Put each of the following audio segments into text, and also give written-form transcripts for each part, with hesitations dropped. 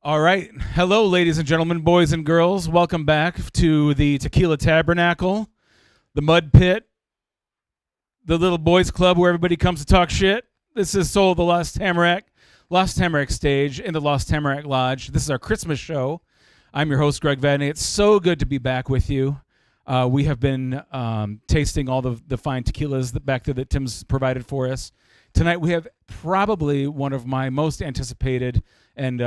All right. Hello, ladies and gentlemen, boys and girls. Welcome back to the Tequila Tabernacle, the Mud Pit, the little boys club where everybody comes to talk shit. This is Soul of the Lost Tamarack stage in the Lost Tamarack Lodge. This is our Christmas show. I'm your host, Greg Vadney. It's so good to be back with you. We have been tasting all the fine tequilas that Tim's provided for us. Tonight we have probably one of my most anticipated and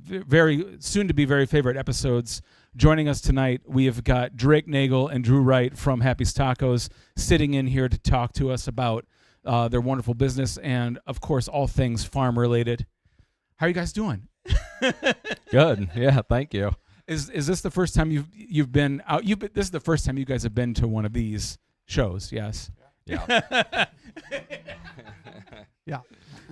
very soon to be very favorite episodes. Joining us tonight, we have got Drake Nagel and Drue Wright from Happy's Tacos sitting in here to talk to us about their wonderful business and, of course, all things farm related. How are you guys doing? Good. Yeah, thank you. Is this the first time you've been out? This is the first time you guys have been to one of these shows, yes? Yeah. Yeah.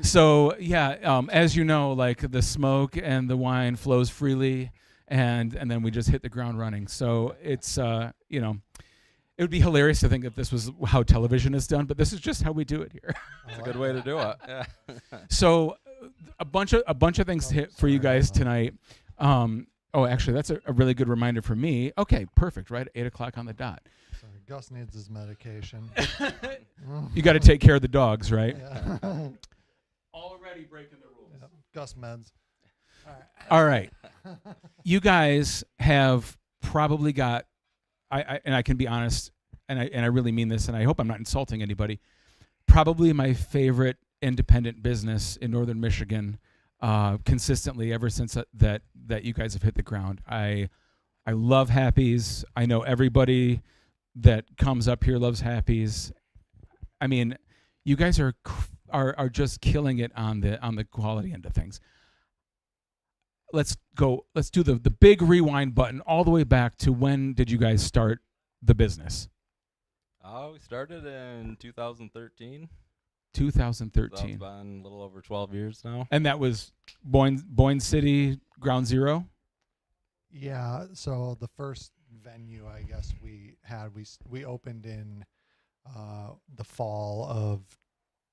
So as you know, like the smoke and the wine flows freely, and then we just hit the ground running. So it's it would be hilarious to think that this was how television is done, but this is just how we do it here. It's a good way to do it. Yeah. So a bunch of things to hit for you guys tonight. Actually, that's a really good reminder for me. Okay, perfect. Right at 8:00 on the dot. Sorry, Gus needs his medication. You got to take care of the dogs, right? Yeah. Already breaking the rules. Yeah. Gus meds. All right. You guys have probably got, and I can be honest, and I really mean this, and I hope I'm not insulting anybody, probably my favorite independent business in northern Michigan, consistently ever since that you guys have hit the ground. I love Happy's. I know everybody that comes up here loves Happy's. I mean, you guys are just killing it on the quality end of things. Let's do the big rewind button all the way back to when did you guys start the business? We started in 2013. 2013. So it's been a little over 12 years now. And that was Boyne City Ground Zero? Yeah. So the first venue, I guess we opened in the fall of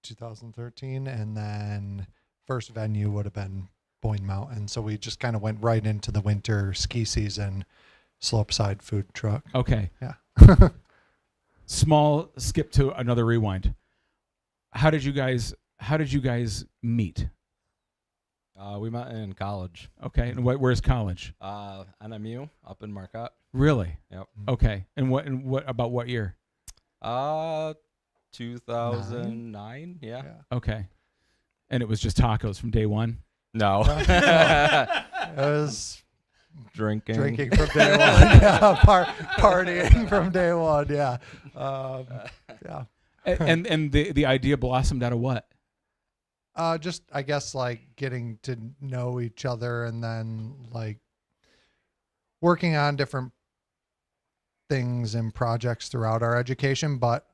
2013, and then first venue would have been Boyne Mountain. So we just kind of went right into the winter ski season, slopeside food truck. Okay. Yeah. Small skip to another rewind. How did you guys meet? We met in college. Okay. And where's college? NMU up in Marquette. Really? Yep. Okay. And what about what year? 2009. Yeah. Okay. And it was just tacos from day one? No. It was Drinking from day one. Yeah. Partying from day one. Yeah. Yeah. And the idea blossomed out of what? Just I guess like getting to know each other, and then like working on different things and projects throughout our education, but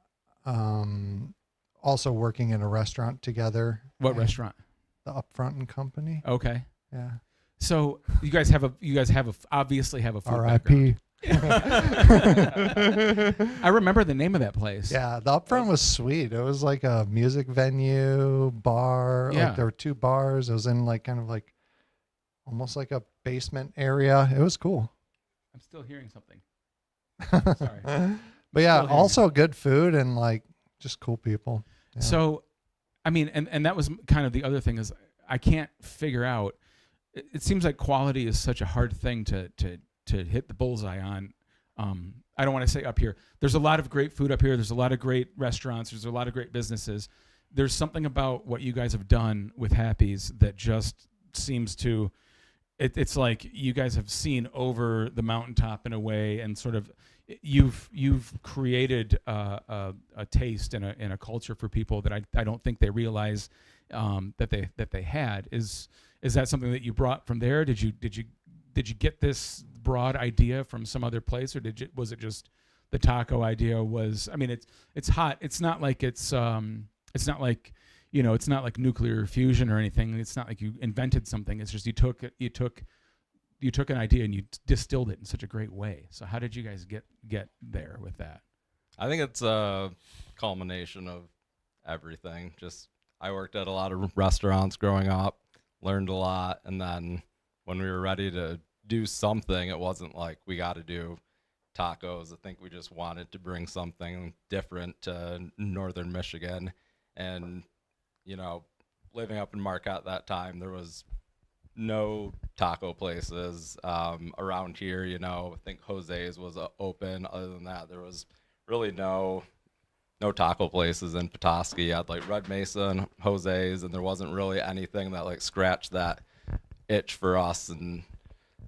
also working in a restaurant together. What restaurant? The Upfront and Company. Okay. Yeah. So you guys obviously have a food R.I.P. I remember the name of that place. Yeah, the Upfront was sweet. It was like a music venue, bar. Yeah. Like there were two bars. It was in like kind of like almost like a basement area. It was cool. I'm still hearing something. Sorry. But yeah, Still hearing also good food and like just cool people. Yeah. So, I mean, and that was kind of the other thing is I can't figure out. It seems like quality is such a hard thing to hit the bullseye on. I don't want to say up here. There's a lot of great food up here. There's a lot of great restaurants. There's a lot of great businesses. There's something about what you guys have done with Happy's that just seems to. It's like you guys have seen over the mountaintop in a way, and sort of you've created a taste and a culture for people that I don't think they realize that they had. Is that something that you brought from there? Did you get this broad idea from some other place, or was it just the taco idea? I mean, it's hot. It's not like it's not like nuclear fusion or anything. It's not like you invented something. It's just you took an idea and you distilled it in such a great way. So how did you guys get there with that? I think it's a culmination of everything. Just I worked at a lot of restaurants growing up, learned a lot, and then when we were ready to do something, it wasn't like we got to do tacos. I think we just wanted to bring something different to northern Michigan. And, living up in Marquette that time, there was no taco places around here. I think Jose's was open. Other than that, there was really no taco places in Petoskey. You had like Red Mesa and Jose's, and there wasn't really anything that like scratched that itch for us. And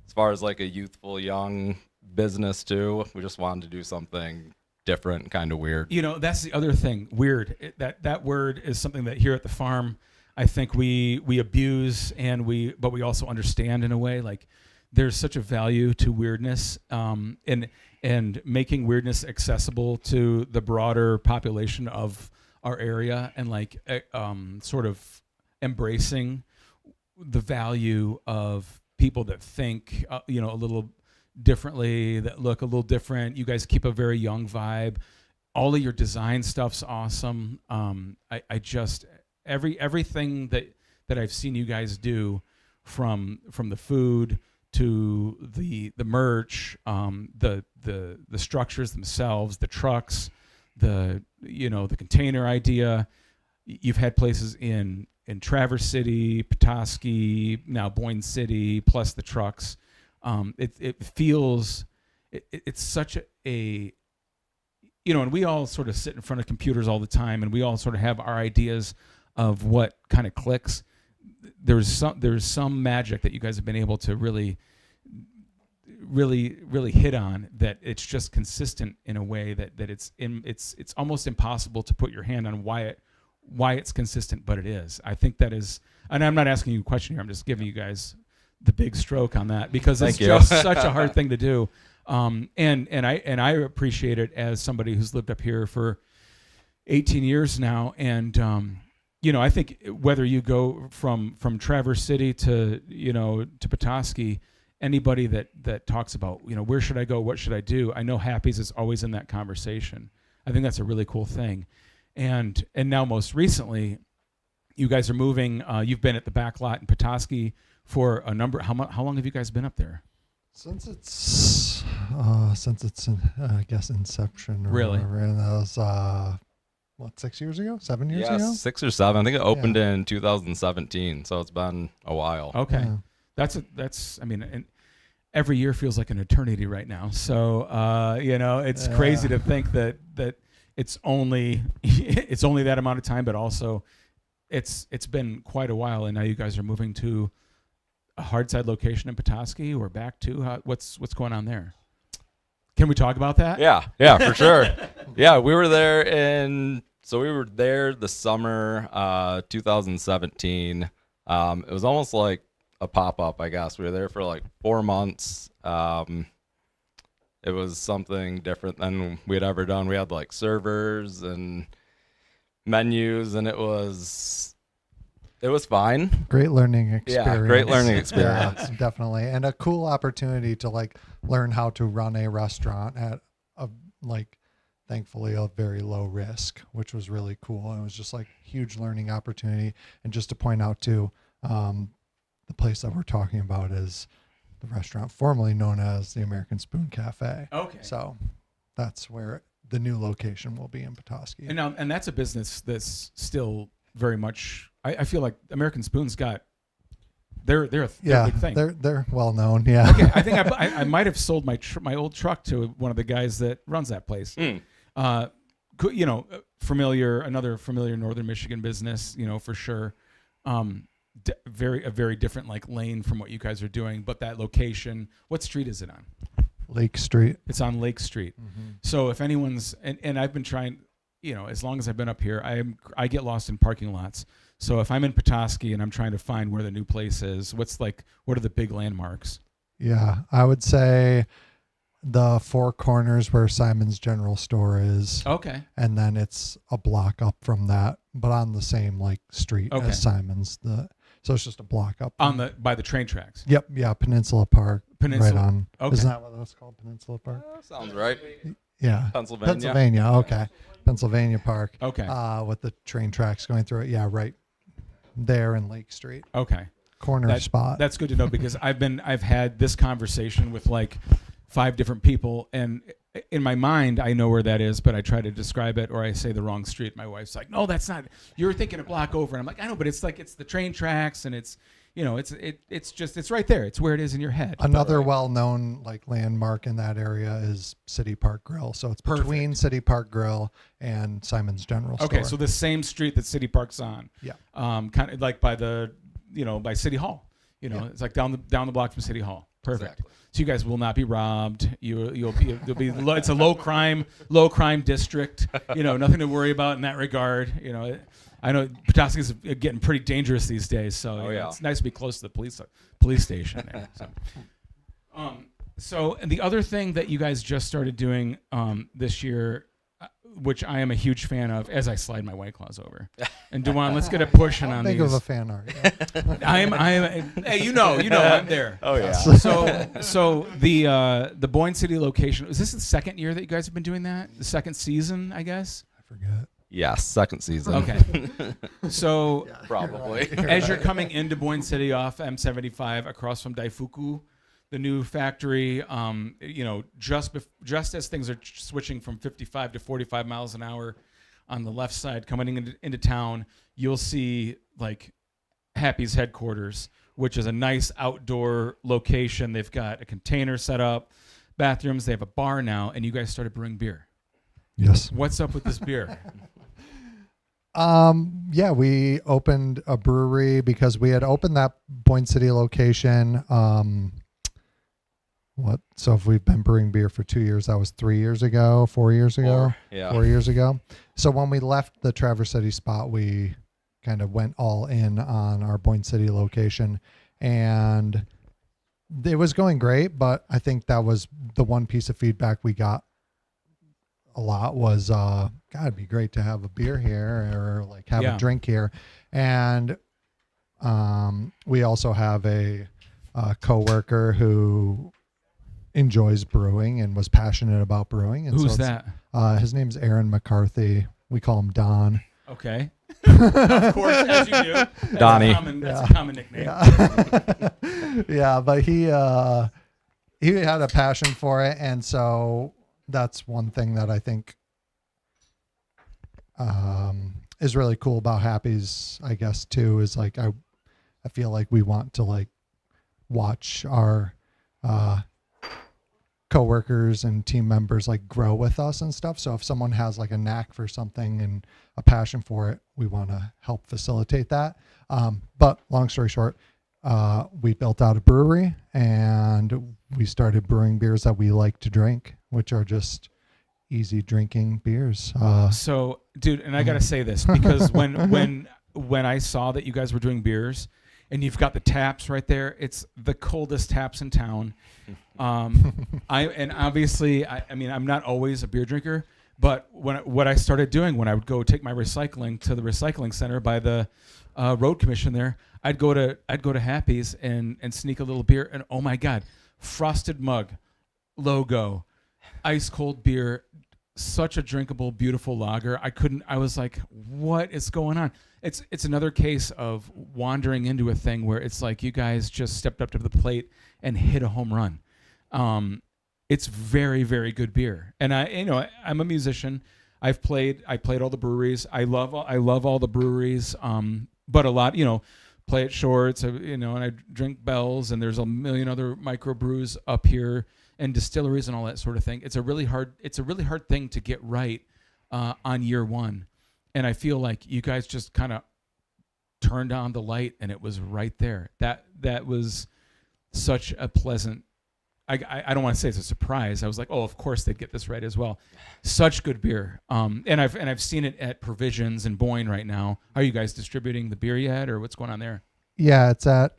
as far as like a youthful young business too, we just wanted to do something different, kind of weird. That's the other thing, weird. That word is something that here at the farm, I think we abuse, but we also understand in a way. Like there's such a value to weirdness, and making weirdness accessible to the broader population of our area, and like sort of embracing the value of people that think a little differently, that look a little different. You guys keep a very young vibe. All of your design stuff's awesome. I just everything that I've seen you guys do, from the food to the merch, the structures themselves, the trucks, the container idea. You've had places in Traverse City, Petoskey, now Boyne City, plus the trucks. It feels it's such a and we all sort of sit in front of computers all the time, and we all sort of have our ideas of what kind of clicks. There's some magic that you guys have been able to really hit on, that it's just consistent in a way that it's almost impossible to put your hand on why it's consistent, but it is. I think that is, and I'm not asking you a question here, I'm just giving you guys the big stroke on that, because it's just such a hard thing to do. And I appreciate it as somebody who's lived up here for 18 years now, and I think whether you go from Traverse City to Petoskey, anybody that talks about where should I go, what should I do, I know Happy's is always in that conversation. I think that's a really cool thing. And now most recently, you guys are moving. You've been at the back lot in Petoskey for a number. How long have you guys been up there? Since it's I guess inception. Really? And that was 6 years ago? 7 years ago? 6 or 7. I think it opened in 2017, so it's been a while. Okay, Yeah. That's. I mean, and every year feels like an eternity right now. So it's crazy to think that it's only that amount of time, but also it's been quite a while, and now you guys are moving to a Hardside location in Petoskey, or back to what's going on there? Can we talk about that? Yeah, for sure. Yeah, we were there the summer 2017. It was almost like a pop-up, I guess. We were there for like 4 months. It was something different than we had ever done. We had like servers and menus, and it was fine. Great learning experience. Yeah, great learning experience. Yeah, definitely. And a cool opportunity to like learn how to run a restaurant at thankfully a very low risk, which was really cool. And it was just like huge learning opportunity. And just to point out too, the place that we're talking about is the restaurant formerly known as the American Spoon Cafe. Okay. So that's where the new location will be, in Petoskey. And that's a business that's still very much. I feel like American Spoon's got. They're a big thing. They're well known. Yeah. Okay, I think I might have sold my old truck to one of the guys that runs that place. Another familiar Northern Michigan business, for sure. A very different like lane from what you guys are doing, but that location. What street is it on? Lake Street. It's on Lake Street. Mm-hmm. So if anyone's and I've been trying, as long as I've been up here, I get lost in parking lots. So if I'm in Petoskey and I'm trying to find where the new place is, what are the big landmarks? Yeah, I would say the Four Corners where Simon's General Store is. Okay. And then it's a block up from that, but on the same like street as Simon's. So it's just a block up. By the train tracks. Yep. Yeah. Peninsula Park. Right on. Okay. Isn't that what that's called? Peninsula Park? Sounds right. Yeah. Pennsylvania. Okay. Pennsylvania Park. Okay. With the train tracks going through it. Yeah. Right there in Lake Street. Okay. corner spot. That's good to know, because I've had this conversation with like 5 different people, and in my mind I know where that is, but I try to describe it or I say the wrong street. My wife's like, "No, that's not. You're thinking a block over." And I'm like, "I know, but it's like it's the train tracks, and it's it's right there. It's where it is in your head." Another well-known like landmark in that area is City Park Grill. So it's between City Park Grill and Simon's General Store. Okay, so the same street that City Park's on. Yeah. Kind of like by the by City Hall. It's like down the block from City Hall. Perfect. Exactly. So you guys will not be robbed. You'll be it's a low crime district. Nothing to worry about in that regard. I know Petoskey's getting pretty dangerous these days, so it's nice to be close to the police station there. So and the other thing that you guys just started doing this year, which I am a huge fan of, as I slide my White Claws over. And Duan, let's get a pushing on these. Think of a fan art. Yeah. I am. Hey, I'm there. Oh yeah. So the Boyne City location. Is this the second year that you guys have been doing that? The second season, I guess. I forget. Yes, second season. Okay. So probably as you're coming into Boyne City off M75 across from Daifuku, the new factory, just as things are switching from 55 to 45 miles an hour on the left side coming into town, you'll see like Happy's headquarters, which is a nice outdoor location. They've got a container set up, bathrooms. They have a bar now, and you guys started brewing beer. Yes. What's up with this beer? Yeah, we opened a brewery because we had opened that Boyne City location. So if we've been brewing beer for 2 years, that was 3 years ago, 4 years ago, 4 years ago. So when we left the Traverse City spot, we kind of went all in on our Boyne City location, and it was going great. But I think that was the one piece of feedback we got a lot was, God, it'd be great to have a beer here or like have a drink here. And we also have a coworker who enjoys brewing and was passionate about brewing. And who's that? His name's Aaron McCarthy. We call him Don. Okay. Of course, as you do. Donnie. That's a common nickname. Yeah. Yeah, but he had a passion for it, and so that's one thing that I think is really cool about Happy's, I guess, too, is like I feel like we want to like watch our coworkers and team members like grow with us and stuff. So if someone has like a knack for something and a passion for it, we want to help facilitate that. But long story short, we built out a brewery and we started brewing beers that we like to drink, which are just easy drinking beers. So, dude, and I got to say this because when I saw that you guys were doing beers and you've got the taps right there, it's the coldest taps in town. Obviously, I'm not always a beer drinker, but what I started doing when I would go take my recycling to the recycling center by the road commission there, I'd go to Happy's and sneak a little beer, and oh my God, frosted mug, logo, ice cold beer, such a drinkable, beautiful lager. I was like, what is going on? It's another case of wandering into a thing where it's like you guys just stepped up to the plate and hit a home run. It's very, very good beer. And I'm a musician. I played all the breweries. I love all the breweries. But a lot, play at Shorts, and I drink Bell's, and there's a million other microbrews up here and distilleries and all that sort of thing. It's a really hard thing to get right on year one. And I feel like you guys just kind of turned on the light and it was right there. That was such a pleasant, I don't want to say it's a surprise. I was like, oh, of course they'd get this right as well. Such good beer. And I've seen it at Provisions in Boyne right now. Are you guys distributing the beer yet, or what's going on there? Yeah, it's at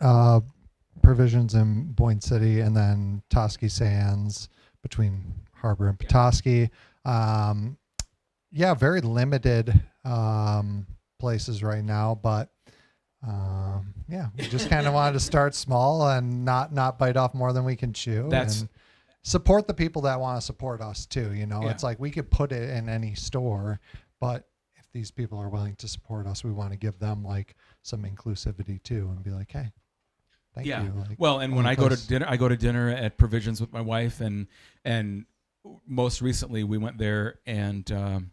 Provisions in Boyne City, and then Petoskey Sands between Harbor and Petoskey. Yeah, very limited places right now, but yeah, we just kind of wanted to start small and not bite off more than we can chew. And support the people that want to support us too. It's like we could put it in any store, but if these people are willing to support us, we want to give them like some inclusivity too, and be like, hey, Thank Yeah. you. Like, Well, and when only I go to place- dinner, I go to dinner at Provisions with my wife, and most recently we went there, and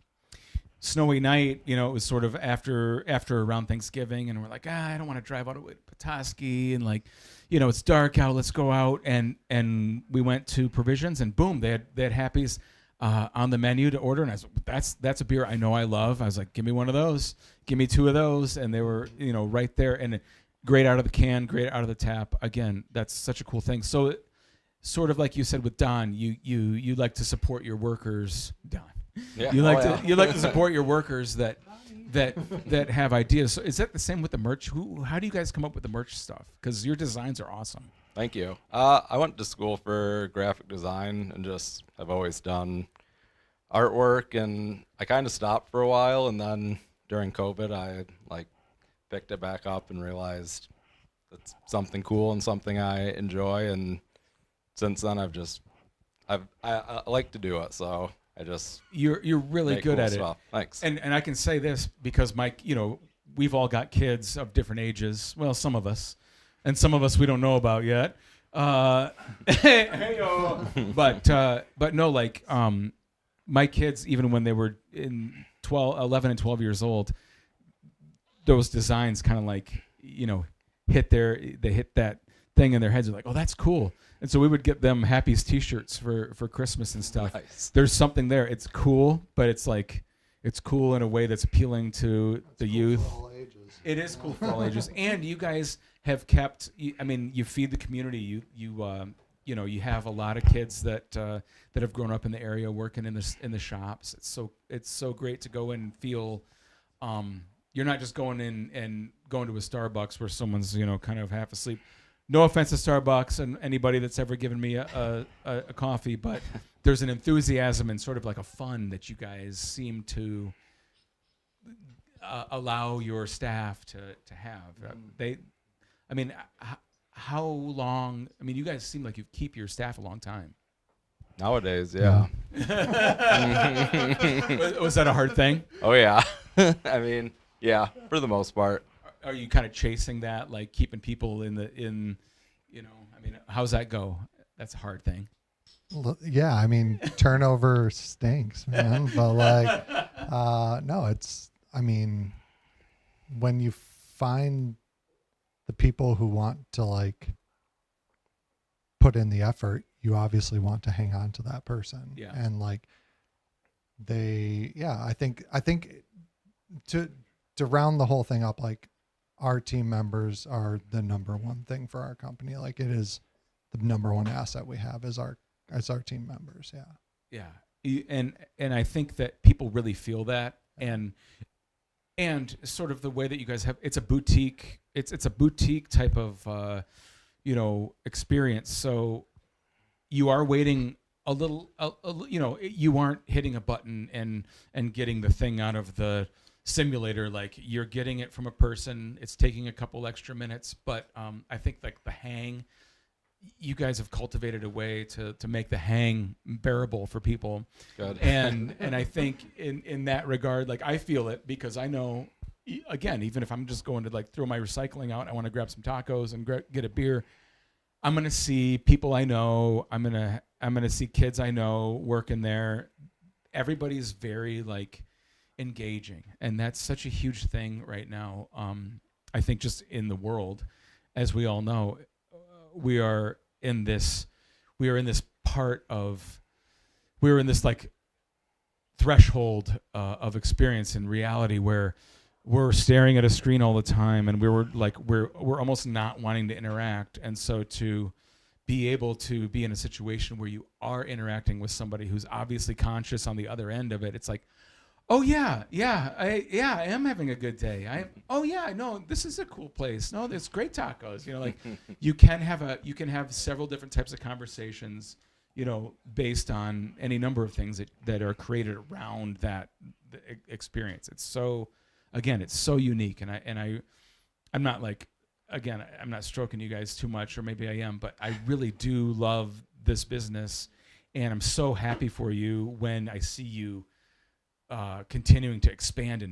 snowy night. You know, it was sort of after around Thanksgiving, and we're like, I don't want to drive all the way to Petoskey, and like, you know, it's dark out. Let's go out, and we went to Provisions, and boom, they had Happy's on the menu to order, and I was like, that's a beer I know I love. I was like, give me one of those, give me 2 of those, and they were, you know, right there, and great out of the can, great out of the tap. Again, that's such a cool thing. So, sort of like you said with Don, you like to support your workers, Don. Yeah. You like to support your workers that have ideas. So is that the same with the merch? How do you guys come up with the merch stuff? Because your designs are awesome. Thank you. I went to school for graphic design and just have always done artwork, and I kind of stopped for a while, and then during COVID, I like picked it back up and realized it's something cool and something I enjoy, and since then I like to do it, so I just You're really make good cool at stuff. it. Thanks. And I can say this because Mike, you know, we've all got kids of different ages. Well, some of us, and some of us we don't know about yet. But no, like my kids, even when they were in 11 and 12 years old, those designs kind of like, you know, they hit that thing in their heads. They're like, oh, that's cool. And so we would get them Happy's T-shirts for Christmas and stuff. Nice. There's something there. It's cool, but it's like it's cool in a way that's appealing to the youth. For all ages. It is cool for all ages, and you guys have kept. I mean, you feed the community. You know, you have a lot of kids that have grown up in the area working in the shops. It's so great to go in and feel. You're not just going in and going to a Starbucks where someone's, you know, kind of half asleep. No offense to Starbucks and anybody that's ever given me a coffee, but there's an enthusiasm and sort of like a fun that you guys seem to allow your staff to have. How long? I mean, you guys seem like you keep your staff a long time. Nowadays, yeah. Was that a hard thing? Oh yeah. I mean, yeah, for the most part. Are you kind of chasing that, like keeping people in, you know? I mean, how's that go? That's a hard thing. Yeah, I mean, turnover stinks, man. But like, no, it's. I mean, when you find the people who want to like put in the effort, you obviously want to hang on to that person. Yeah. And like, I think to round the whole thing up, like, our team members are the number one thing for our company. Like, it is the number one asset we have is our team members. Yeah. Yeah. And I think that people really feel that, and sort of the way that you guys have, it's a boutique type of you know, experience. So you are waiting a little, you know, you aren't hitting a button and getting the thing out of the simulator. Like, you're getting it from a person. It's taking a couple extra minutes, but I think like the hang, you guys have cultivated a way to make the hang bearable for people. Good. And I think in that regard, like, I feel it because I know, again, even if I'm just going to like throw my recycling out, I want to grab some tacos and get a beer, I'm going to see people I know. I'm going to see kids I know working there. Everybody's very like engaging, and that's such a huge thing right now. I think just in the world, as we all know, we are in this like threshold of experience and reality where we're staring at a screen all the time, and we're almost not wanting to interact. And so to be able to be in a situation where you are interacting with somebody who's obviously conscious on the other end of it, it's like, oh I am having a good day. No, this is a cool place. No, there's great tacos. You know, like you can have several different types of conversations, you know, based on any number of things that are created around that experience. It's so unique, and I'm not like, again, I'm not stroking you guys too much, or maybe I am, but I really do love this business, and I'm so happy for you when I see you continuing to expand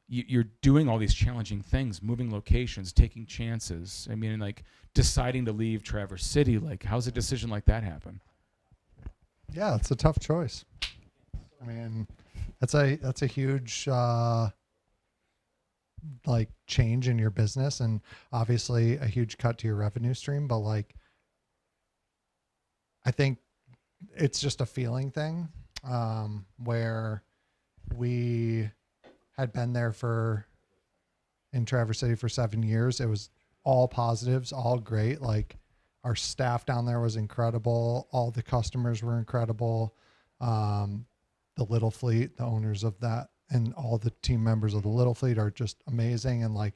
you're doing all these challenging things, moving locations, taking chances. I mean, like deciding to leave Traverse City. Like, how's a decision like that happen? Yeah, it's a tough choice. I mean, that's a huge like change in your business, and obviously a huge cut to your revenue stream. But like, I think it's just a feeling thing, where we had been there in Traverse City for 7 years. It was all positives, all great. Like, our staff down there was incredible. All the customers were incredible. The Little Fleet, the owners of that, and all the team members of the Little Fleet are just amazing, and like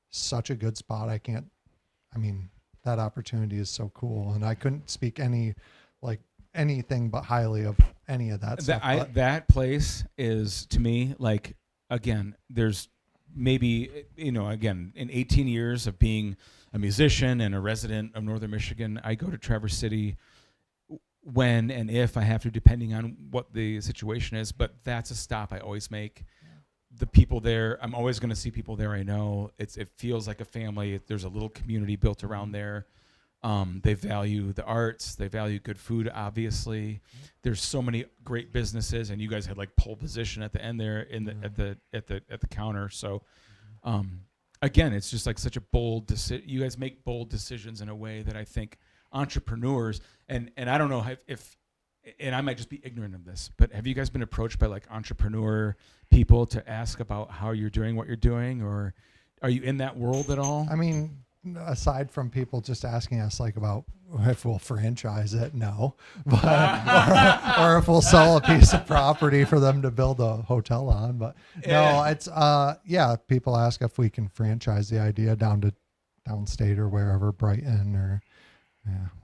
such a good spot. I mean, that opportunity is so cool, and I couldn't speak anything but highly of any of that stuff. That place is, to me, like, again, there's maybe, again, in 18 years of being a musician and a resident of Northern Michigan, I go to Traverse City when and if I have to, depending on what the situation is, but that's a stop I always make. Yeah. The people there, I'm always going to see people there I know. It feels like a family. There's a little community built around there. They value the arts. They value good food, obviously. There's so many great businesses, and you guys had like pole position at the end there at the counter. So, again, it's just like such a bold decision. You guys make bold decisions in a way that I think entrepreneurs, and I don't know if and I might just be ignorant of this, but have you guys been approached by like entrepreneur people to ask about how you're doing what you're doing, or are you in that world at all? I mean, aside from people just asking us like about if we'll franchise it, no, but or if we'll sell a piece of property for them to build a hotel on, but no, it's people ask if we can franchise the idea downstate or wherever, Brighton or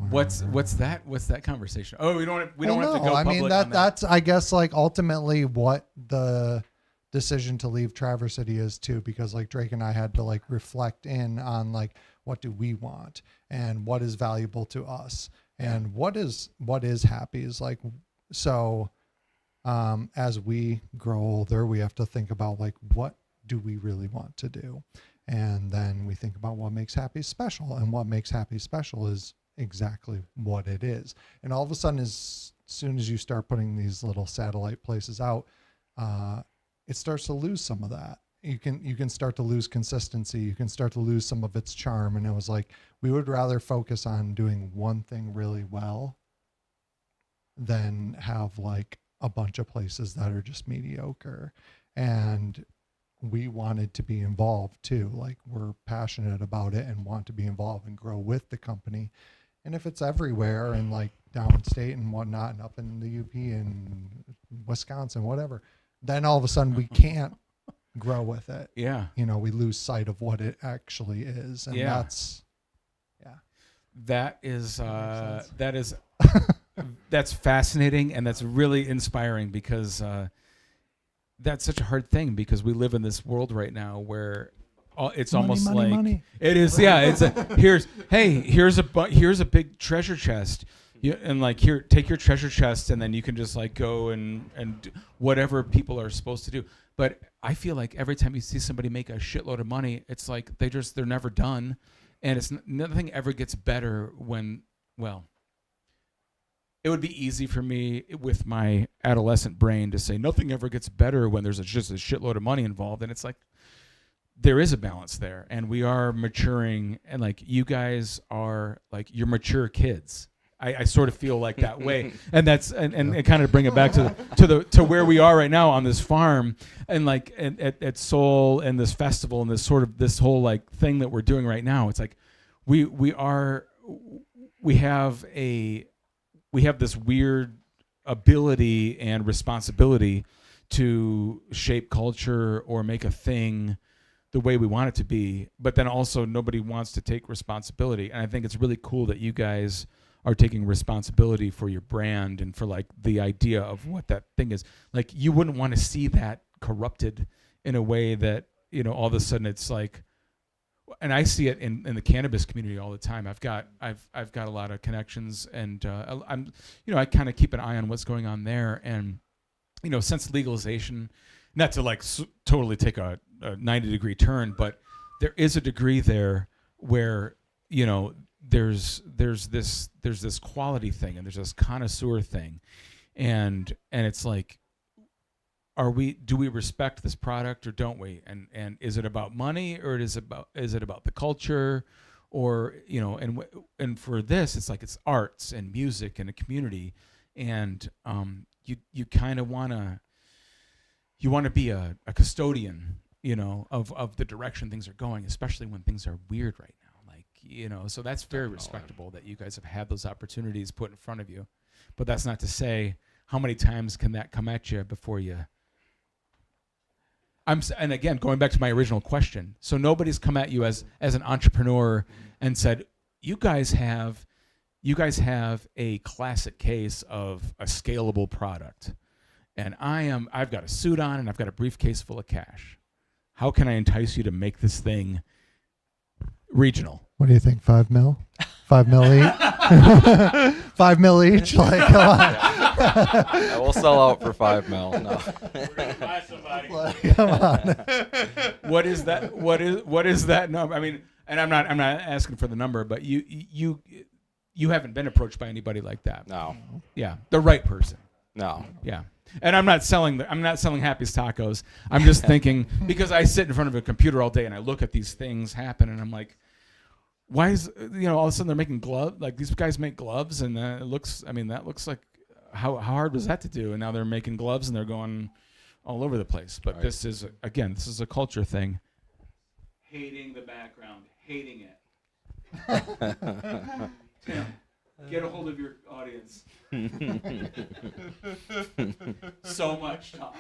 what's that conversation? Oh, we don't have to go I public mean, on that. That's I guess like ultimately what the decision to leave Traverse City is too, because like Drake and I had to like reflect in on like what do we want and what is valuable to us and what is happy is like. So as we grow older, we have to think about like what do we really want to do, and then we think about what makes happy special, and what makes happy special is exactly what it is. And all of a sudden, as soon as you start putting these little satellite places out, it starts to lose some of that. You can start to lose consistency. You can start to lose some of its charm. And it was like, we would rather focus on doing one thing really well than have like a bunch of places that are just mediocre. And we wanted to be involved too. Like, we're passionate about it and want to be involved and grow with the company. And if it's everywhere and like downstate and whatnot and up in the UP and Wisconsin, whatever, then all of a sudden we can't grow with it. Yeah. We lose sight of what it actually is. And that's fascinating, and that's really inspiring, because that's such a hard thing, because we live in this world right now where it's almost like money. It is. Yeah. It's here's a big treasure chest. And like, here, take your treasure chest, and then you can just like go and do whatever people are supposed to do. But I feel like every time you see somebody make a shitload of money, it's like they're never done, and it's nothing ever gets better when, well, it would be easy for me with my adolescent brain to say nothing ever gets better when there's just a shitload of money involved, and it's like there is a balance there, and we are maturing, and like you guys are like, you're mature kids. I sort of feel like that way, and that's and kind of bring it back to where we are right now on this farm, and like at Soul and this festival and this whole like thing that we're doing right now. It's like we have this weird ability and responsibility to shape culture or make a thing the way we want it to be, but then also nobody wants to take responsibility, and I think it's really cool that you guys are taking responsibility for your brand and for like the idea of what that thing is. Like, you wouldn't want to see that corrupted in a way that, all of a sudden it's like, and I see it in the cannabis community all the time. I've got a lot of connections, and I kind of keep an eye on what's going on there. And since legalization not to like totally take a 90-degree turn, but there is a degree there where, you know, there's this quality thing and there's this connoisseur thing, and it's like, do we respect this product or don't we? And is it about money, or is it about the culture, or, you know, and for this, it's like, it's arts and music and a community, and you kind of want to be a custodian, you know, of the direction things are going, especially when things are weird right now, like, you know. So that's very respectable that you guys have had those opportunities put in front of you, but that's not to say how many times can that come at you before you. And again, going back to my original question, so nobody's come at you as an entrepreneur and said, you guys have a classic case of a scalable product, and I've got a suit on and I've got a briefcase full of cash. How can I entice you to make this thing regional? What do you think? 5 mil? 5 mil each? 5 mil each? Like, come on. I will sell out for 5 mil. No. We're gonna buy somebody. Like, come on. What is that? What is that number? I mean, and I'm not asking for the number, but you haven't been approached by anybody like that. No. Yeah, the right person. No. Yeah. And I'm not selling Happy's Tacos. I'm just thinking, because I sit in front of a computer all day and I look at these things happen, and I'm like, why is, you know, all of a sudden they're making gloves, like these guys make gloves, and that looks like, how hard was that to do? And now they're making gloves and they're going all over the place. But This is a culture thing. Hating the background, hating it. Tim, get a hold of your audience. So much talk.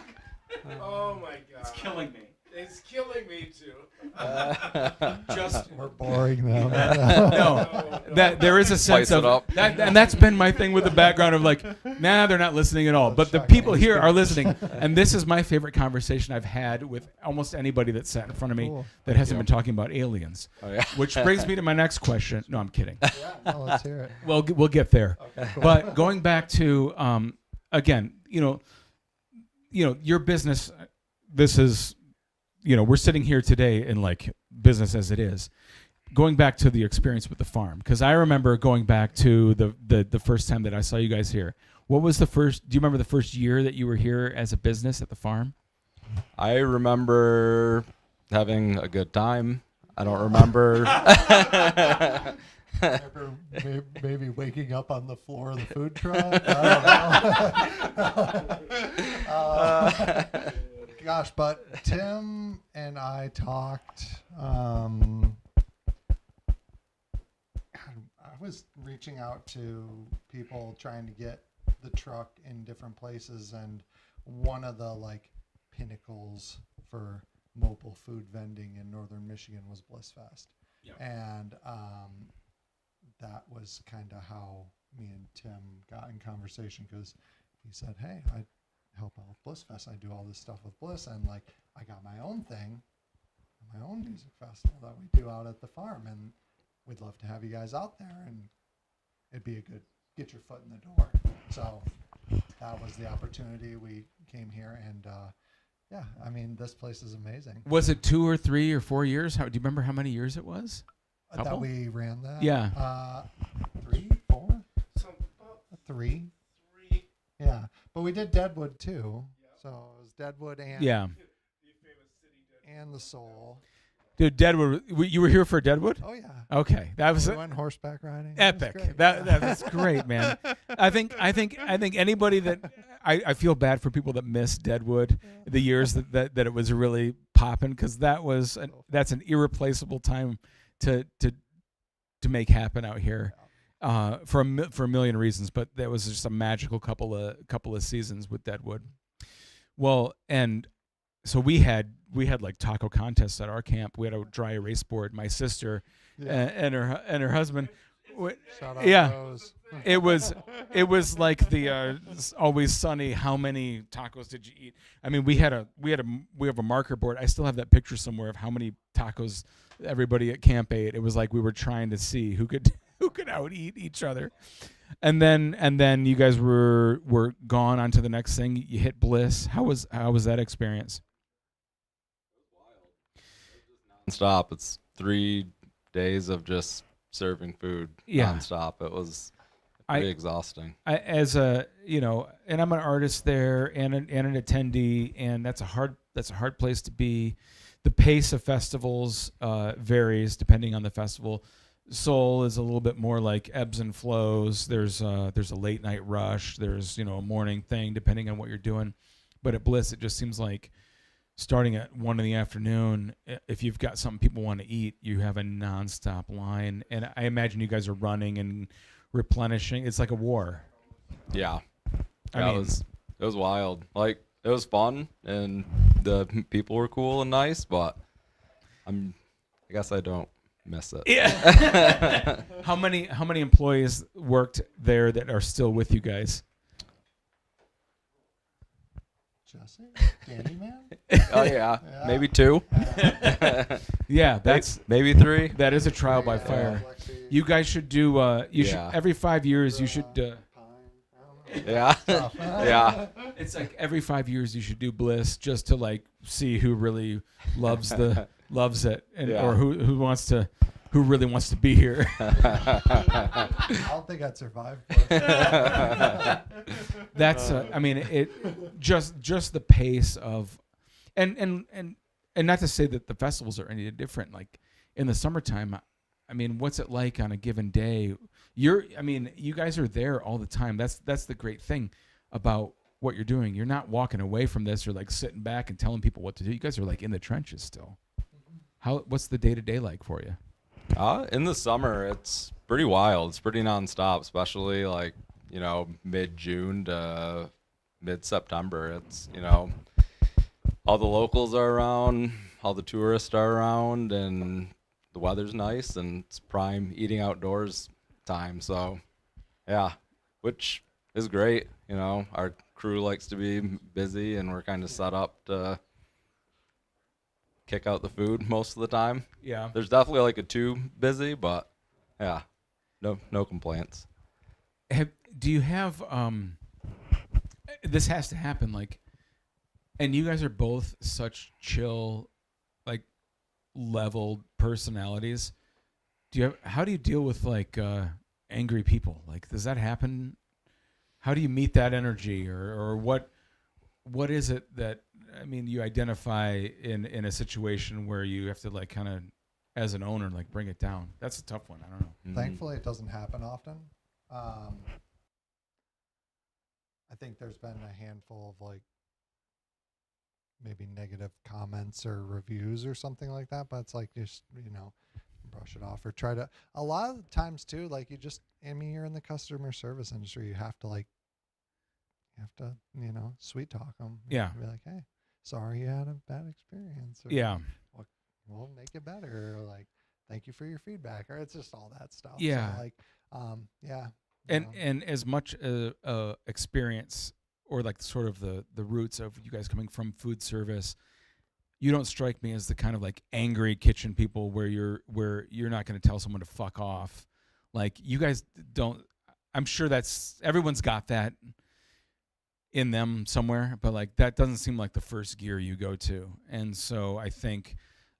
Oh my God. It's killing me. It's killing me too. Just We're boring them. no. That there is a sense Spice it of up. that, and that's been my thing with the background of like, nah, they're not listening at all. But the people here are listening, and this is my favorite conversation I've had with almost anybody that sat in front of me that hasn't been talking about aliens. Oh, yeah. Which brings me to my next question. No, I'm kidding. Yeah, no, let's hear it. We'll get there. Okay, cool. But going back to again, you know, your business. This is, you know, we're sitting here today in like business as it is. Going back to the experience with the farm, because I remember going back to the first time that I saw you guys here. What was the first? Do you remember the first year that you were here as a business at the farm? I remember having a good time. I don't remember. Remember maybe waking up on the floor of the food truck. I don't know. Gosh, but Tim and I talked. I was reaching out to people trying to get the truck in different places, and one of the like pinnacles for mobile food vending in northern Michigan was Bliss Fest. Yeah. And that was kind of how me and Tim got in conversation, because he said, hey, I help out with Bliss Fest. I do all this stuff with Bliss, and like I got my own thing, my own music festival that we do out at the farm, and we'd love to have you guys out there, and it'd be a good get your foot in the door. So that was the opportunity. We came here, and yeah, I mean, this place is amazing. Was it 2 or 3 or 4 years? Do you remember how many years it was? That Couple? we ran that? Yeah. 3, 4? Some about 3. 3. Yeah, but we did Deadwood too. So it was Deadwood and Yeah. The famous city dead. and the Soul. Dude, Deadwood. You were here for Deadwood? Oh yeah. Okay, that was We went horseback riding. It was epic. great. That's great, man. I think anybody that I feel bad for people that missed Deadwood, the years that it was really popping, because that's an irreplaceable time to make happen out here, for a million reasons. But that was just a magical couple of seasons with Deadwood. Well, and so we had like taco contests at our camp. We had a dry erase board. My sister and her husband. Shout out Yeah. Rose. It was like the Always Sunny. How many tacos did you eat? I mean, we have a marker board. I still have that picture somewhere of how many tacos everybody at camp ate. It was like we were trying to see who could out eat each other. And then you guys were gone on to the next thing. You hit Bliss. How was that experience? Nonstop. It's 3 days of just serving food nonstop. It was pretty exhausting. As a and I'm an artist there and an attendee, and that's a hard place to be. The pace of festivals varies depending on the festival. Soul is a little bit more like ebbs and flows. There's a late night rush. There's a morning thing depending on what you're doing. But at Bliss, it just seems like starting at 1 p.m, if you've got something people want to eat, you have a nonstop line. And I imagine you guys are running and replenishing. It's like a war. Yeah. I mean, it was wild. Like, it was fun and the people were cool and nice, but I guess I don't miss it. Yeah. How many employees worked there that are still with you guys? Jesse? Danny Man? Oh yeah. Maybe 2. Yeah, that's maybe 3. that is a trial by fire. You guys should do should every 5 years you should Yeah. Yeah. it's like every 5 years you should do Bliss just to like see who really loves it and or who really wants to be here. I don't think I'd survive. That's it just the pace of and not to say that the festivals are any different. Like in the summertime, I mean, what's it like on a given day? You guys are there all the time. That's the great thing about what you're doing. You're not walking away from this or like sitting back and telling people what to do. You guys are like in the trenches still. What's the day-to-day like for you? In the summer, it's pretty wild. It's pretty nonstop, especially like, mid-June to mid-September. It's, all the locals are around, all the tourists are around, and the weather's nice, and it's prime eating outdoors time. So, yeah, which is great. Our crew likes to be busy, and we're kind of set up to kick out the food most of the time. Yeah. There's definitely like a too busy, but yeah, no complaints. Do you have this has to happen like, and you guys are both such chill, like leveled personalities. How do you deal with like angry people? Like, does that happen? How do you meet that energy, or what is it that you identify in a situation where you have to like kind of as an owner like bring it down? That's a tough one. I don't know. Thankfully, it doesn't happen often. I think there's been a handful of like maybe negative comments or reviews or something like that, but it's like just brush it off or try to. A lot of the times too, like you're in the customer service industry, you have to sweet talk them. Yeah. Be like, hey, sorry you had a bad experience. Or, Yeah. We'll make it better. Or like, thank you for your feedback. Or it's just all that stuff. Yeah. So like, yeah. And as much experience or like sort of the roots of you guys coming from food service, you don't strike me as the kind of like angry kitchen people where you're not going to tell someone to fuck off. Like you guys don't. I'm sure everyone's got that in them somewhere, but like that doesn't seem like the first gear you go to. And so I think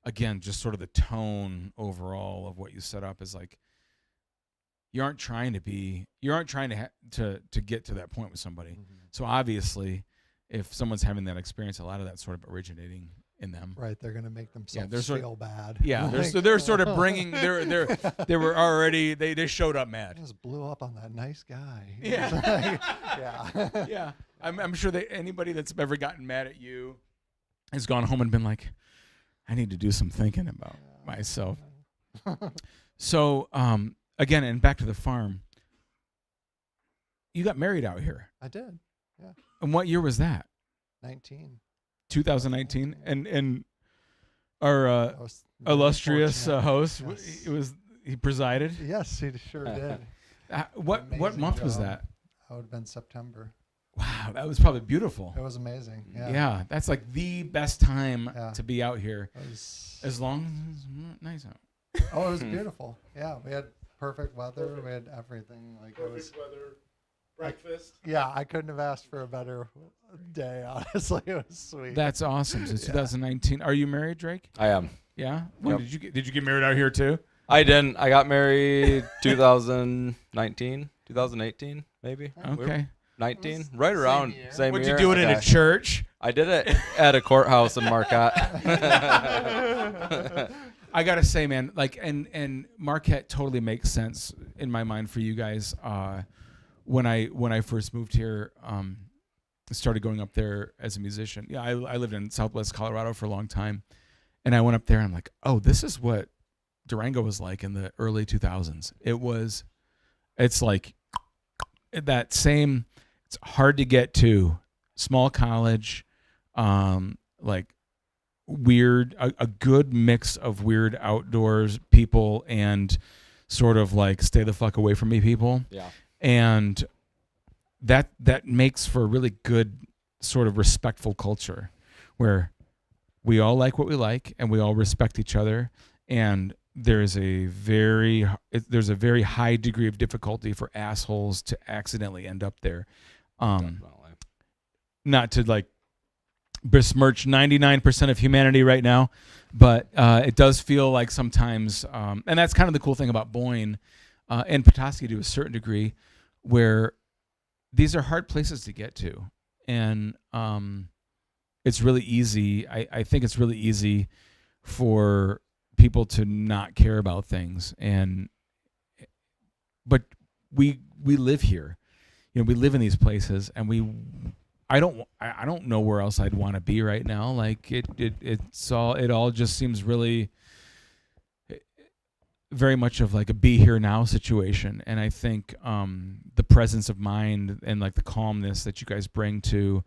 again, just sort of the tone overall of what you set up is like you aren't trying to get to that point with somebody. Mm-hmm. So obviously, if someone's having that experience, a lot of that sort of originating in them. Right, they're going to make themselves feel bad. Yeah, they're sort of bringing they were already they showed up mad. Just blew up on that nice guy. Yeah, yeah, yeah. I'm sure that anybody that's ever gotten mad at you has gone home and been like, I need to do some thinking about myself. So again, and back to the farm. You got married out here. I did. Yeah. And what year was that? 2019, and our illustrious host, yes. He presided. Yes, he sure did. What month was that? That would have been September. Wow, that was probably beautiful. It was amazing. Yeah, that's like the best time to be out here. As long as it's not nice out. Oh, it was beautiful. Yeah, we had perfect weather. We had everything. Like it was. Perfect weather, breakfast. Yeah, I couldn't have asked for a better day. Honestly, it was sweet. That's awesome. Since 2019, are you married, Drake? I am. Yeah. When Yep. did you get married out here too? I didn't. I got married 2019, 2018, maybe. Okay. 19, right around year. same Would year. you do it in a Okay. church? I did it at a courthouse in Marquette. I gotta say, man, like, and Marquette totally makes sense in my mind for you guys. When I first moved here, started going up there as a musician. Yeah, I lived in Southwest Colorado for a long time, and I went up there and I'm like, oh, this is what Durango was like in the early 2000s. It's like that same. It's hard to get to, small college, like weird, a good mix of weird outdoors people and sort of like stay the fuck away from me people. Yeah. And that makes for a really good sort of respectful culture where we all like what we like and we all respect each other, and there's a very high degree of difficulty for assholes to accidentally end up there. Definitely. Not to like besmirch 99% of humanity right now, but it does feel like sometimes, and that's kind of the cool thing about Boyne and Petoskey to a certain degree, where these are hard places to get to, and it's really easy. I think it's really easy for people to not care about things, but we live here. You know, we live in these places, and I don't know where else I'd want to be right now. Like it all just seems really very much of like a be here now situation. And I think the presence of mind and like the calmness that you guys bring to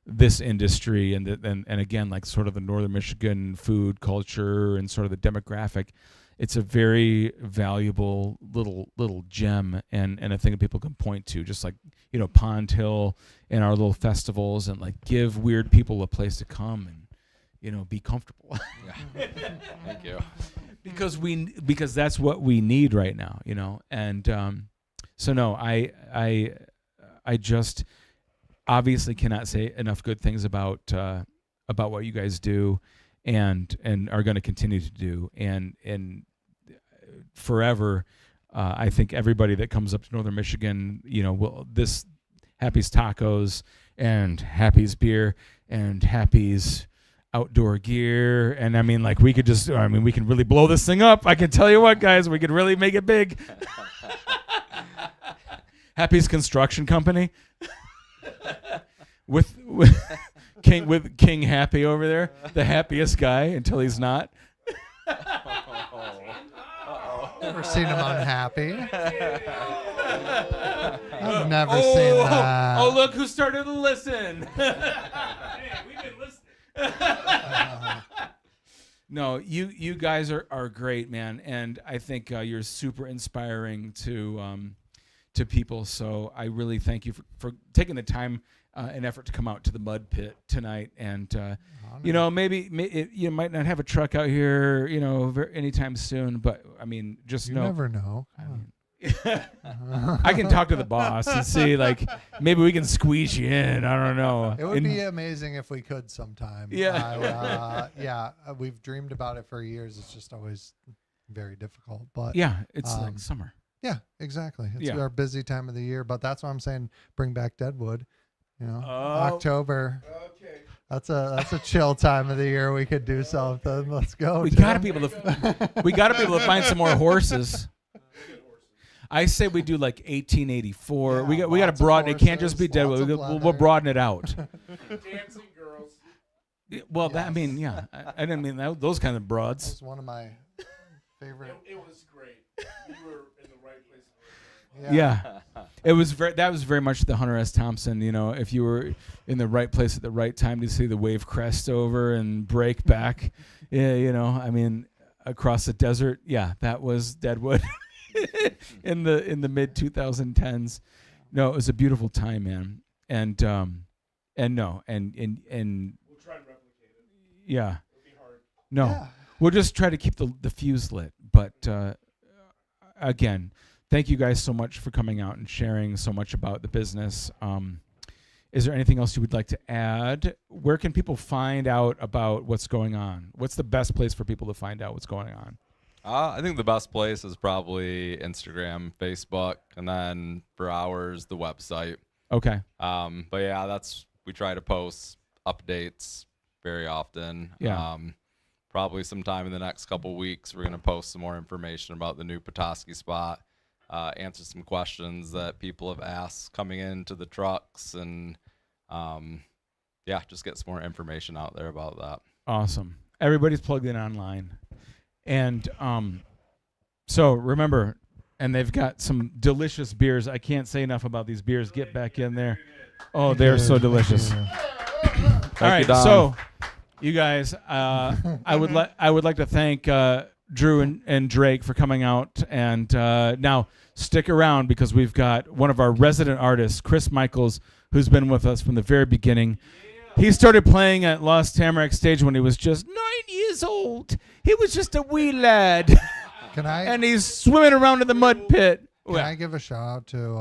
this industry and again, like sort of the Northern Michigan food culture and sort of the demographic, it's a very valuable little gem and a thing that people can point to, just like, you know, Pond Hill and our little festivals, and like give weird people a place to come and, you know, be comfortable. Yeah. Thank you. because that's what we need right now, you know. And so no, I just obviously cannot say enough good things about what you guys do and are going to continue to do, and forever. I think everybody that comes up to Northern Michigan, you know, this Happy's Tacos and Happy's Beer and Happy's Outdoor Gear, and I mean, like, we can really blow this thing up. I can tell you what, guys, we could really make it big. Happy's Construction Company with King Happy over there, the happiest guy until he's not. Never seen him unhappy. I've never seen that. Oh, look who started to listen. Hey, we've been listening. No, you guys are great, man, and I think you're super inspiring to people. So I really thank you for taking the time and effort to come out to the mud pit tonight. And you know, maybe you might not have a truck out here, you know, anytime soon. But I mean, just You know. never know. I mean, I can talk to the boss and see, like, maybe we can squeeze you in. I don't know. It would be amazing if we could sometime. Yeah. We've dreamed about it for years. It's just always very difficult. But Yeah, it's like summer. yeah, exactly. It's Yeah. our busy time of the year. But that's why I'm saying bring back Deadwood. You know, Oh. October. Okay. That's a chill time of the year. We could do something. Let's go. We Jim. gotta be able to find some more horses. I say we do like 1884. Yeah, we got to lots of broaden. It can't just be horses, lots Deadwood. of We'll leather. broaden it out. Dancing girls. Well, that, I mean, yeah. I didn't mean those kind of That broads. was one of my favorite. It was great. You were in the right place. Yeah. It was that was very much the Hunter S. Thompson. You know, if you were in the right place at the right time to see the wave crest over and break back, yeah, you know, I mean, across the desert. Yeah, that was Deadwood in the mid 2010s. No, it was a beautiful time, man. And We'll try and replicate it. yeah, It'll be hard. no, Yeah. we'll just try to keep the fuse lit. But again, thank you guys so much for coming out and sharing so much about the business. Is there anything else you would like to add? Where can people find out about what's going on? What's the best place for people to find out what's going on? I think the best place is probably Instagram, Facebook, and then for ours, the website. Okay. But yeah, we try to post updates very often. Yeah. Probably sometime in the next couple weeks, we're going to post some more information about the new Petoskey spot, answer some questions that people have asked coming into the trucks, and yeah, just get some more information out there about that. Awesome. Everybody's plugged in online. And so remember, and they've got some delicious beers. I can't say enough about these beers. Get back in there. Oh, they're so delicious. All right, so you guys, I would like to thank Drue and Drake for coming out, and now stick around because we've got one of our resident artists, Chris Michels, who's been with us from the very beginning. He started playing at Lost Tamarack stage when he was just 9 years old. He was just a wee lad. And he's swimming around in the mud pit. Can I give a shout out to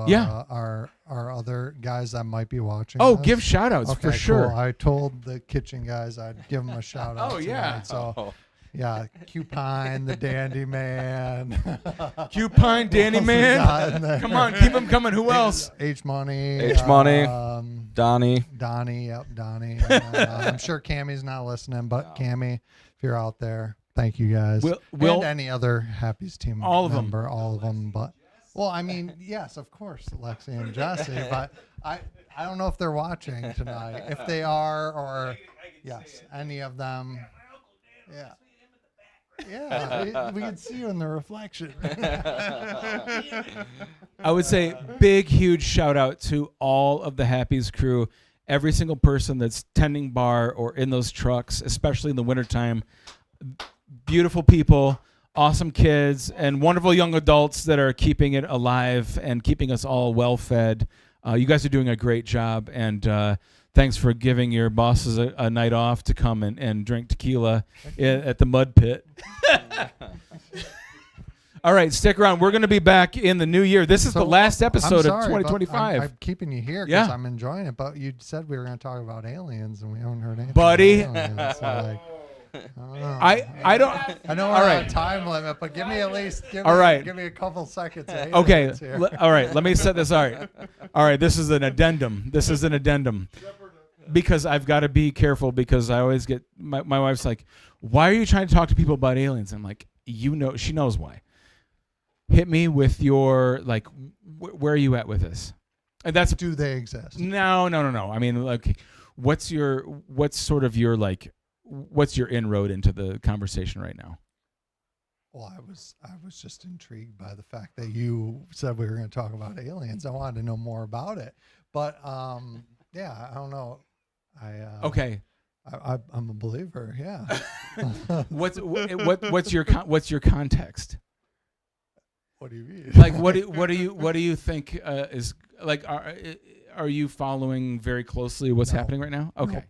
our other guys that might be watching? Oh, this? give shout outs for sure. Cool. I told the kitchen guys I'd give them a shout out. Oh, yeah. So, yeah, Q-Pine, the Dandy Man. Q-Pine, Dandy Man. Come on, keep them coming. Who else? H-Money. H-Money. Donnie. Yep, Donnie. I'm sure Cammy's not listening, but Cammy, if you're out there, thank you guys. And any other Happy's team member. All of them. But, well, I mean, yes, of course, Lexi and Jesse, but I don't know if they're watching tonight. If they are, or, yes, any of them. Yeah. Yeah, we can see you in the reflection. I would say big, huge shout out to all of the Happy's crew, every single person that's tending bar or in those trucks, especially in the wintertime. Beautiful people, awesome kids, and wonderful young adults that are keeping it alive and keeping us all well fed. You guys are doing a great job, and thanks for giving your bosses a night off to come and drink tequila at the mud pit. All right, stick around. We're going to be back in the new year. This is the last episode of 2025. I'm keeping you here because I'm enjoying it, but you said we were going to talk about aliens, and we haven't heard anything Buddy. about aliens, so like, I don't. I know we're on a time limit, but give me at least give me a couple seconds. Okay. All right. Let me set this. All right. This is an addendum. Because I've got to be careful because I always get my wife's like, "Why are you trying to talk to people about aliens?" I'm like, she knows why. Hit me with your like, where are you at with this? And that's do they exist? No. I mean, like, what's your inroad into the conversation right now? Well, I was just intrigued by the fact that you said we were going to talk about aliens. I wanted to know more about it, but yeah, I don't know. Okay. I'm a believer. Yeah. What's your context? What do you mean? Like what do you think is like? Are you following very closely what's happening right now? Okay. No.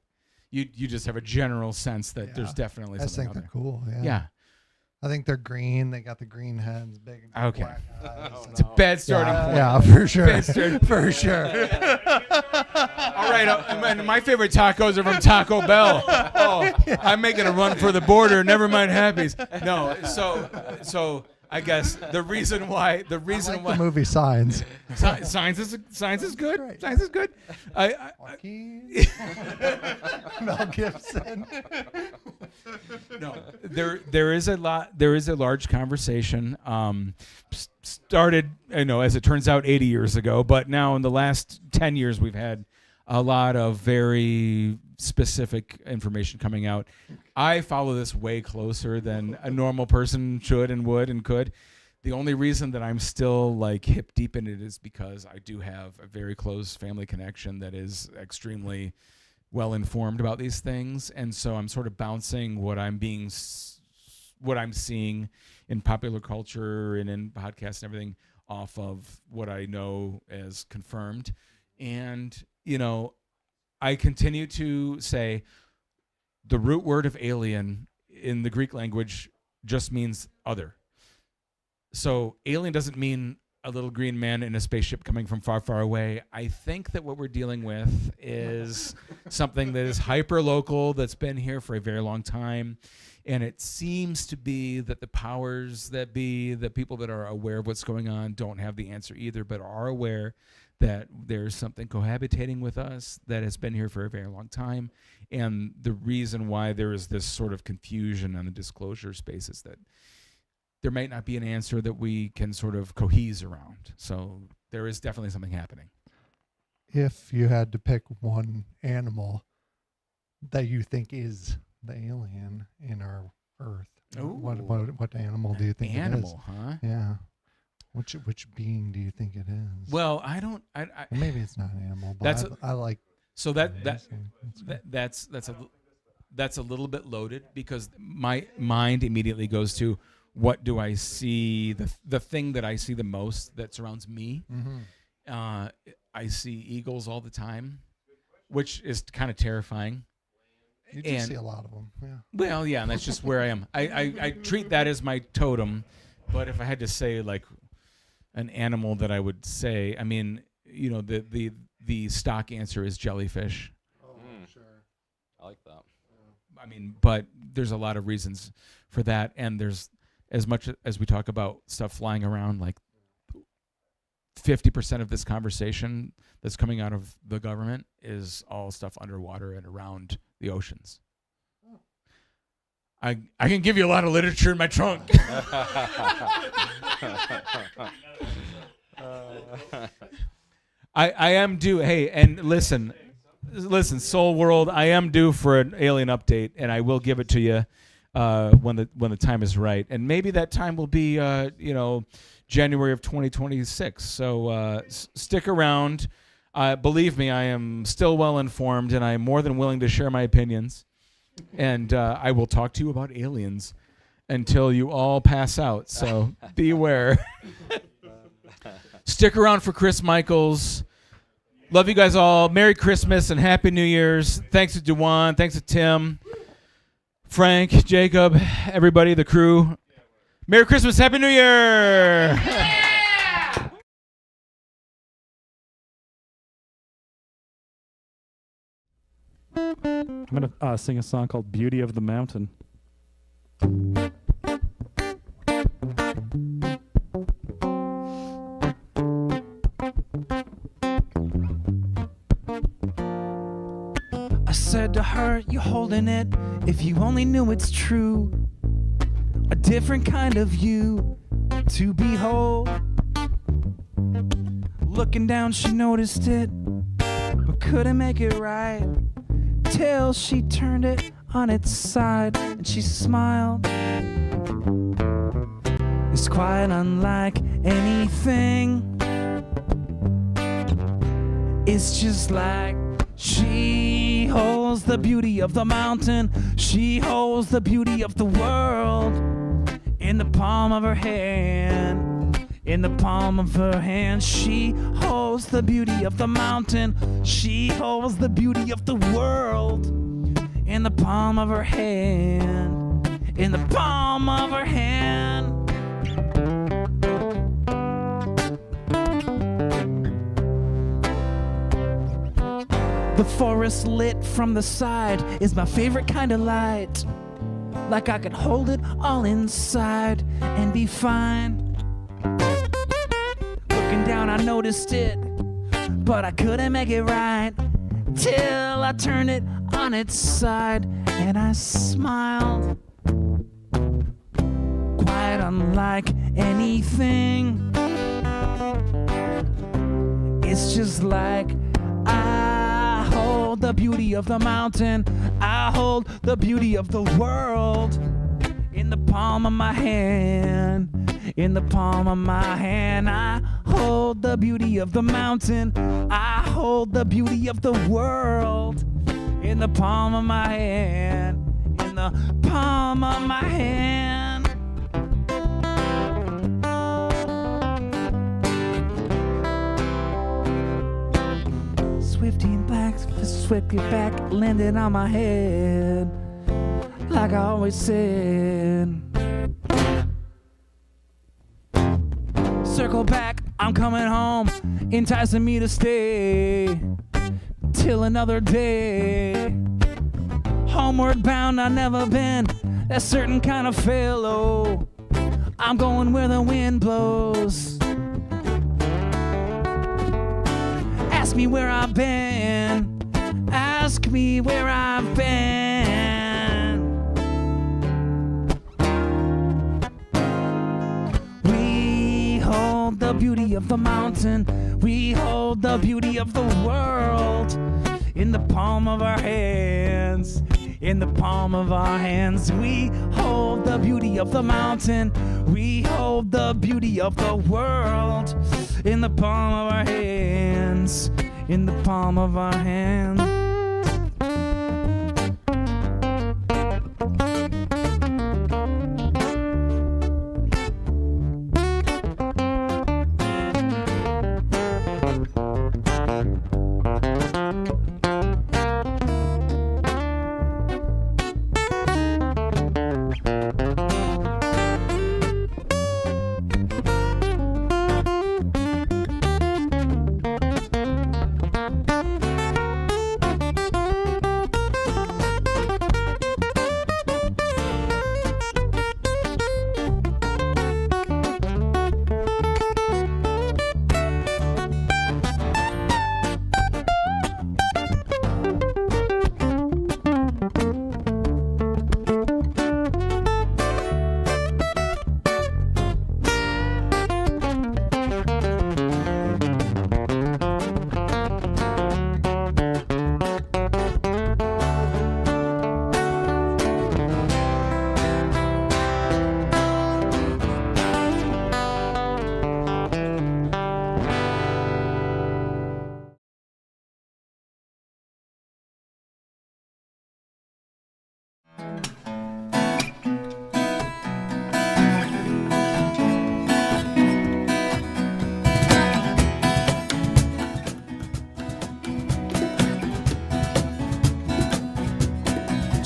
You just have a general sense that there's definitely something out there. I think they're cool. Yeah. Yeah. I think they're green. They got the green heads, big black eyes. It's a bad starting point. Yeah, for sure. For sure. All right, and my favorite tacos are from Taco Bell. Oh, I'm making a run for the border. Never mind Happy's. No, so I guess the reason why the movie Signs. Signs is good. Right. Signs is good. Mel Gibson. No, there is a large conversation started, as it turns out 80 years ago, but now in the last 10 years we've had a lot of very specific information coming out. I follow this way closer than a normal person should and would and could. The only reason that I'm still like hip deep in it is because I do have a very close family connection that is extremely well informed about these things, and so I'm sort of bouncing what I'm seeing in popular culture and in podcasts and everything off of what I know as confirmed. And I continue to say the root word of alien in the Greek language just means other. So alien doesn't mean a little green man in a spaceship coming from far, far away. I think that what we're dealing with is something that is hyper local, that's been here for a very long time. And it seems to be that the powers that be, the people that are aware of what's going on, don't have the answer either, but are aware that there's something cohabitating with us that has been here for a very long time. And the reason why there is this sort of confusion on the disclosure space is that there might not be an answer that we can sort of cohese around. So there is definitely something happening. If you had to pick one animal that you think is the alien in our Earth, what animal do you think Animal, it is? huh? Yeah. Which being do you think it is? Well, I don't. I Maybe it's not an animal, but That's I like. so that's a little bit loaded, because my mind immediately goes to, what do I see? The thing that I see the most that surrounds me. Mm-hmm. I see eagles all the time, which is kind of terrifying. You do see a lot of them. Yeah. Well, yeah, and that's just where I am. I treat that as my totem, but if I had to say like an animal that I would say, I mean, you know, the stock answer is jellyfish. Oh, sure. I like that. I mean, but there's a lot of reasons for that, and there's, as much as we talk about stuff flying around, like 50% of this conversation that's coming out of the government is all stuff underwater and around the oceans. I can give you a lot of literature in my trunk. I am due. Hey, and listen, Soul World, I am due for an alien update, and I will give it to you when the time is right. And maybe that time will be January of 2026. So stick around. Believe me, I am still well informed, and I am more than willing to share my opinions. And I will talk to you about aliens until you all pass out. So beware. Stick around for Chris Michels. Love you guys all. Merry Christmas and Happy New Year's. Thanks to Duan. Thanks to Tim, Frank, Jacob, everybody, the crew. Merry Christmas. Happy New Year. I'm going to sing a song called Beauty of the Mountain. I said to her, you holding it, if you only knew it's true. A different kind of you to behold. Looking down, she noticed it, but couldn't make it right. Till she turned it on its side and she smiled. It's quite unlike anything. It's just like she holds the beauty of the mountain. She holds the beauty of the world in the palm of her hand. In the palm of her hand, she holds the beauty of the mountain. She holds the beauty of the world in the palm of her hand. In the palm of her hand. The forest lit from the side is my favorite kind of light. Like I could hold it all inside and be fine. Looking down, I noticed it, but I couldn't make it right. Till I turned it on its side and I smiled. Quite unlike anything. It's just like I hold the beauty of the mountain. I hold the beauty of the world in the palm of my hand. In the palm of my hand, I hold the beauty of the mountain. I hold the beauty of the world in the palm of my hand. In the palm of my hand. Swifty and black, swiftly back, landed on my head. Like I always said. circle back, I'm coming home, enticing me to stay till another day. Homeward bound, I've never been that certain kind of fellow. I'm going where the wind blows. Ask me where I've been. Ask me where I've been. We hold the beauty of the mountain. We hold the beauty of the world in the palm of our hands. In the palm of our hands, we hold the beauty of the mountain. We hold the beauty of the world in the palm of our hands. In the palm of our hands.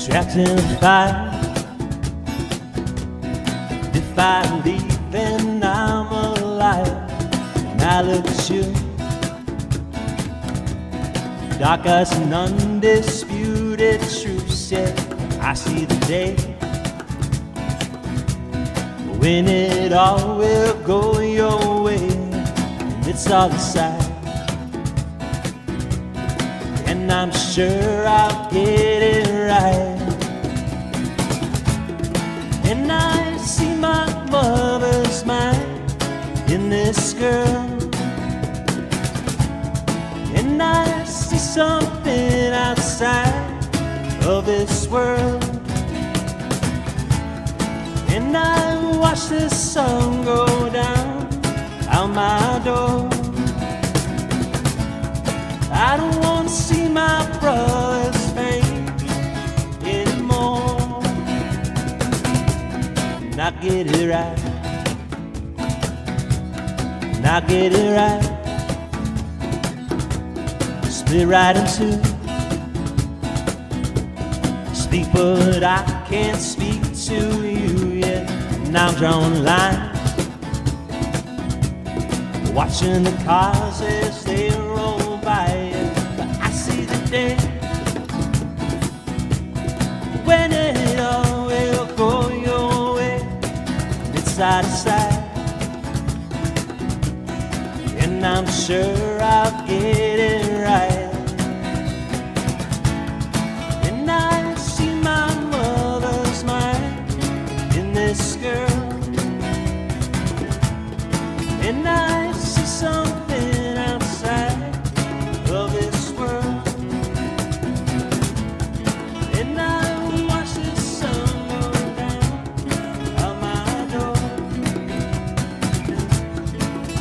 Trapped in a fire. If I leave, then I'm a liar. And I look at you, dark as an undisputed truth. Yeah, I see the day when it all will go your way. And it's all aside, and I'm sure I'll get it right. And I see my mother's mind in this girl, and I see something outside of this world. And I watch the sun go down out my door. I don't want to see my brother's face anymore. And I get it right, and I get it right. Split right in two. Speak but I can't speak to you yet. And I'm drawing a line, watching the cars as they roll by. But I see the day when it all will go your way. It's side to side, and I'm sure I'll get it right. And I see my mother's mind in this girl, and I see something outside of this world. And I watch the sun go down out my door.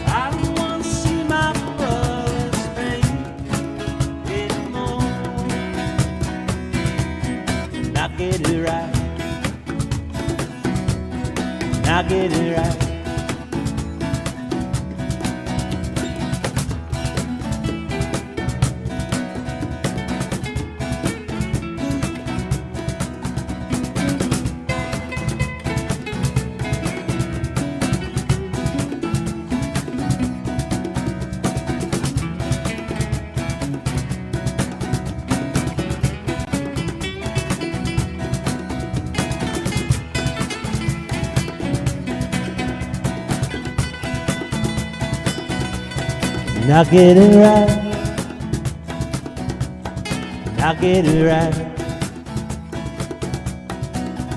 I don't want to see my brother's face anymore. And I get it right, and I get it right. Now get it right. Now get it right.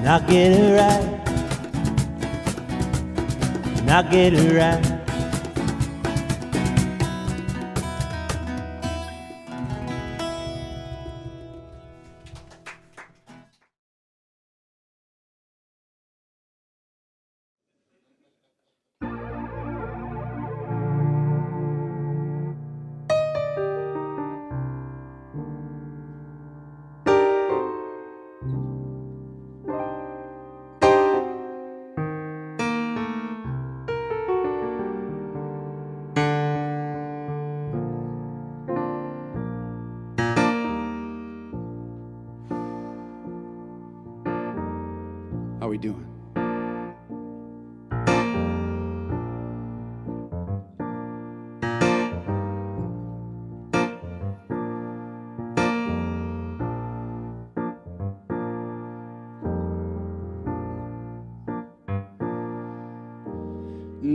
Now get it right. Now get it right. How we doing?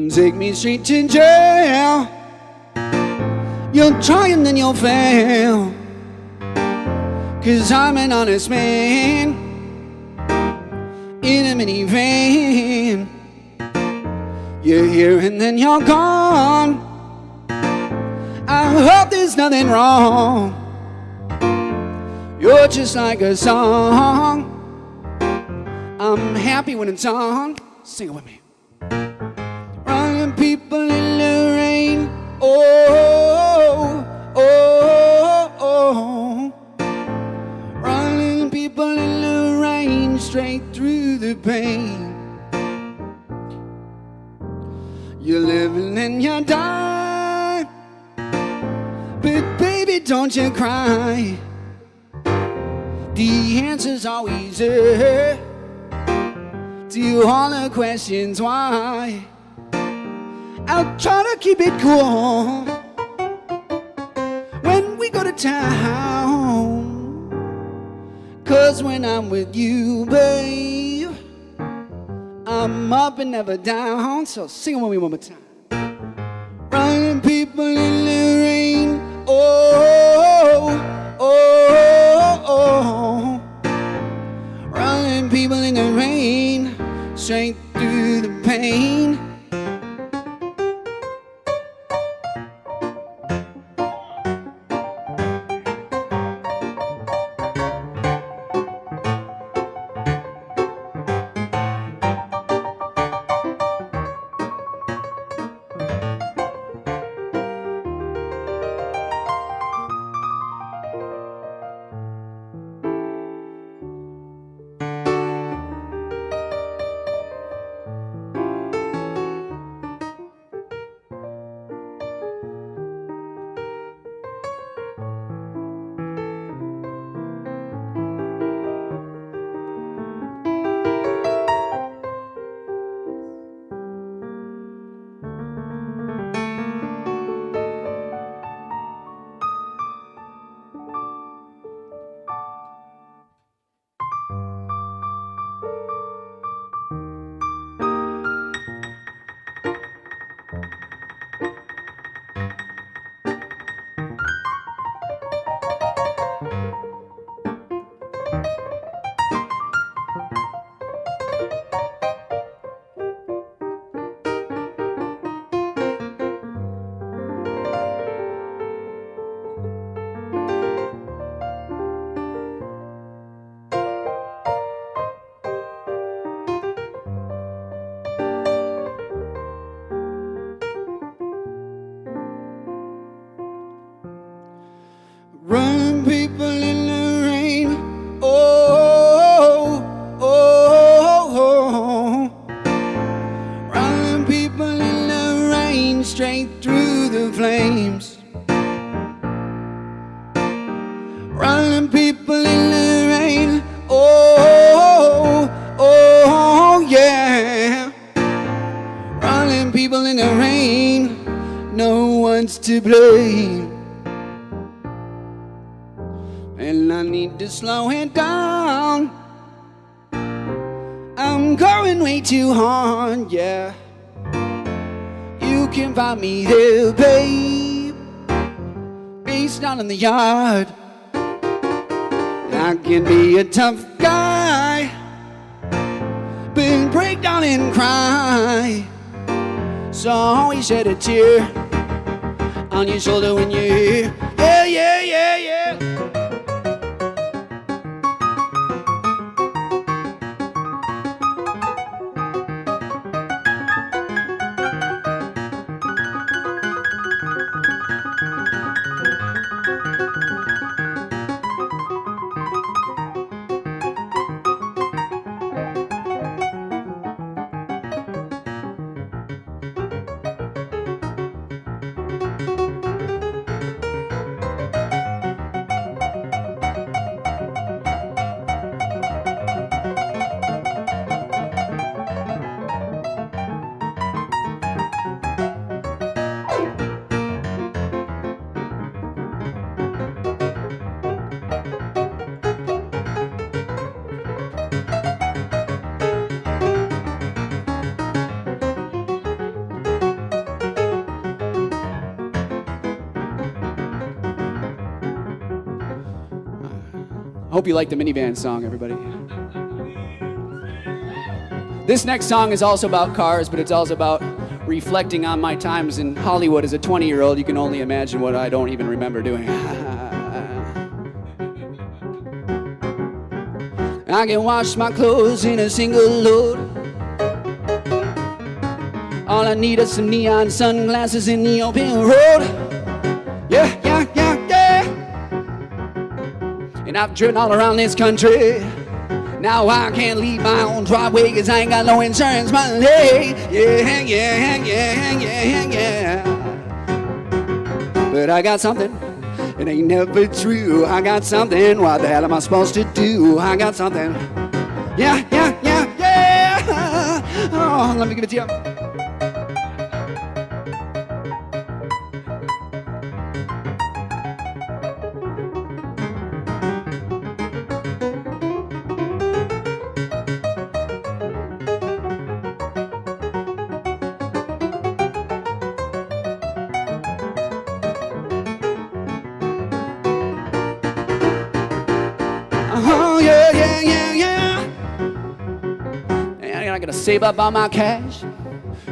Take me straight to jail. You'll try and then you'll fail. 'Cause I'm an honest man in a minivan. You're here and then you're gone. I hope there's nothing wrong. You're just like a song. I'm happy when it's on. Sing it with me. Running people in the rain. Oh, oh, oh. Running people in the rain, straight through the pain. You're living and you die, but baby, don't you cry. The answer's always there to all the questions why. I'll try to keep it cool when we go to town. 'Cause when I'm with you, babe, I'm up and never down. So sing it with me one more time. Running people in the rain. Oh, oh, oh. Running people in the rain, straight through the pain. Running people in the rain. Oh, oh, oh. Running people in the rain, straight through the flames. Running people in the rain. Oh, oh, yeah. Running people in the rain, no one's to blame. And I need to slow it down. I'm going way too hard, yeah. You can find me there, babe. place down in the yard. I can be a tough guy, but break down and cry. So always shed a tear on your shoulder when you're here. Yeah, yeah, yeah, yeah. Hope you like the minivan song, everybody. This next song is also about cars, but it's also about reflecting on my times in Hollywood as a 20-year-old. You can only imagine what I don't even remember doing. I can wash my clothes in a single load. All I need is some neon sunglasses in the open road. Yeah, yeah, yeah, yeah. And I've driven all around this country. Now I can't leave my own driveway 'cause I ain't got no insurance money. Yeah, yeah, yeah, yeah, yeah. But I got something, it ain't never true. I got something, what the hell am I supposed to do? I got something, yeah, yeah, yeah, yeah. Oh, let me give it to you. Oh, yeah, yeah, yeah, yeah. And I gotta save up all my cash.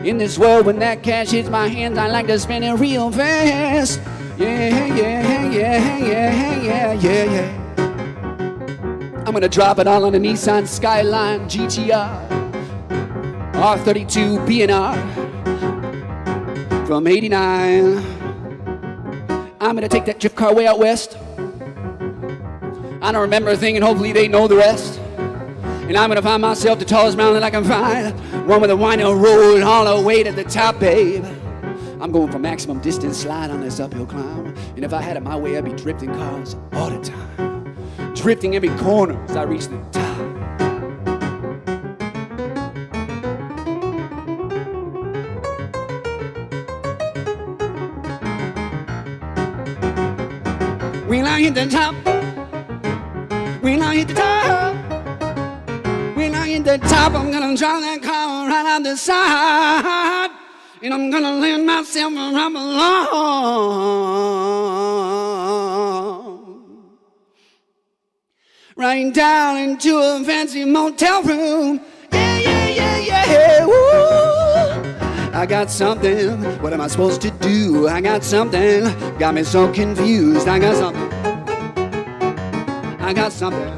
In this world, when that cash hits my hands, I like to spend it real fast. Yeah, yeah, yeah, yeah, yeah, yeah, yeah. I'm gonna drop it all on a Nissan Skyline GTR, R32 B&R from '89. I'm gonna take that drift car way out west. I don't remember a thing, and hopefully they know the rest. And I'm gonna find myself the tallest mountain I can find, one with a winding road all the way to the top, babe. I'm going for maximum distance slide on this uphill climb. And if I had it my way, I'd be drifting cars all the time, drifting every corner as I reach the top. When I hit the top, when I hit the top, when I hit the top, I'm gonna drive that car right out the side, and I'm gonna land myself where I belong, right down into a fancy motel room. Yeah, yeah, yeah, yeah. Woo. I got something. What am I supposed to do? I got something. Got me so confused. I got something. I got something.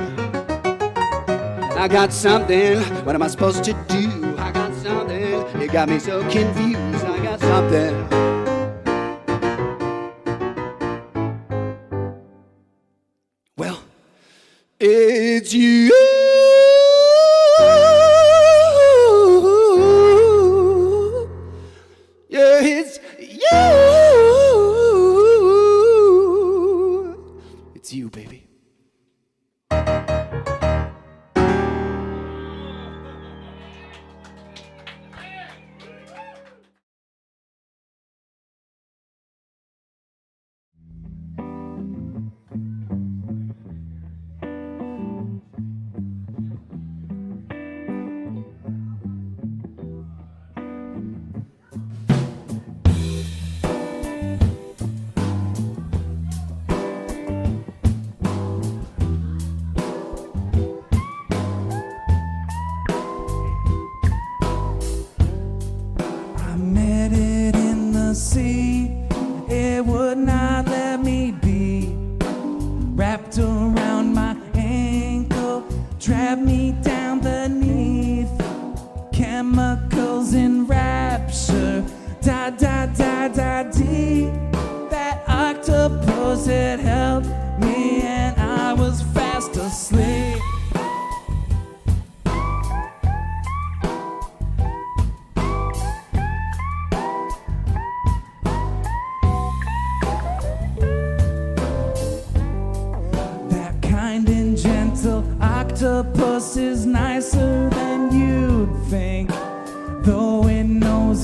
I got something. What am I supposed to do? I got something. You got me so confused. I got something. Well, it's you. Yeah, it's you. It's you, baby.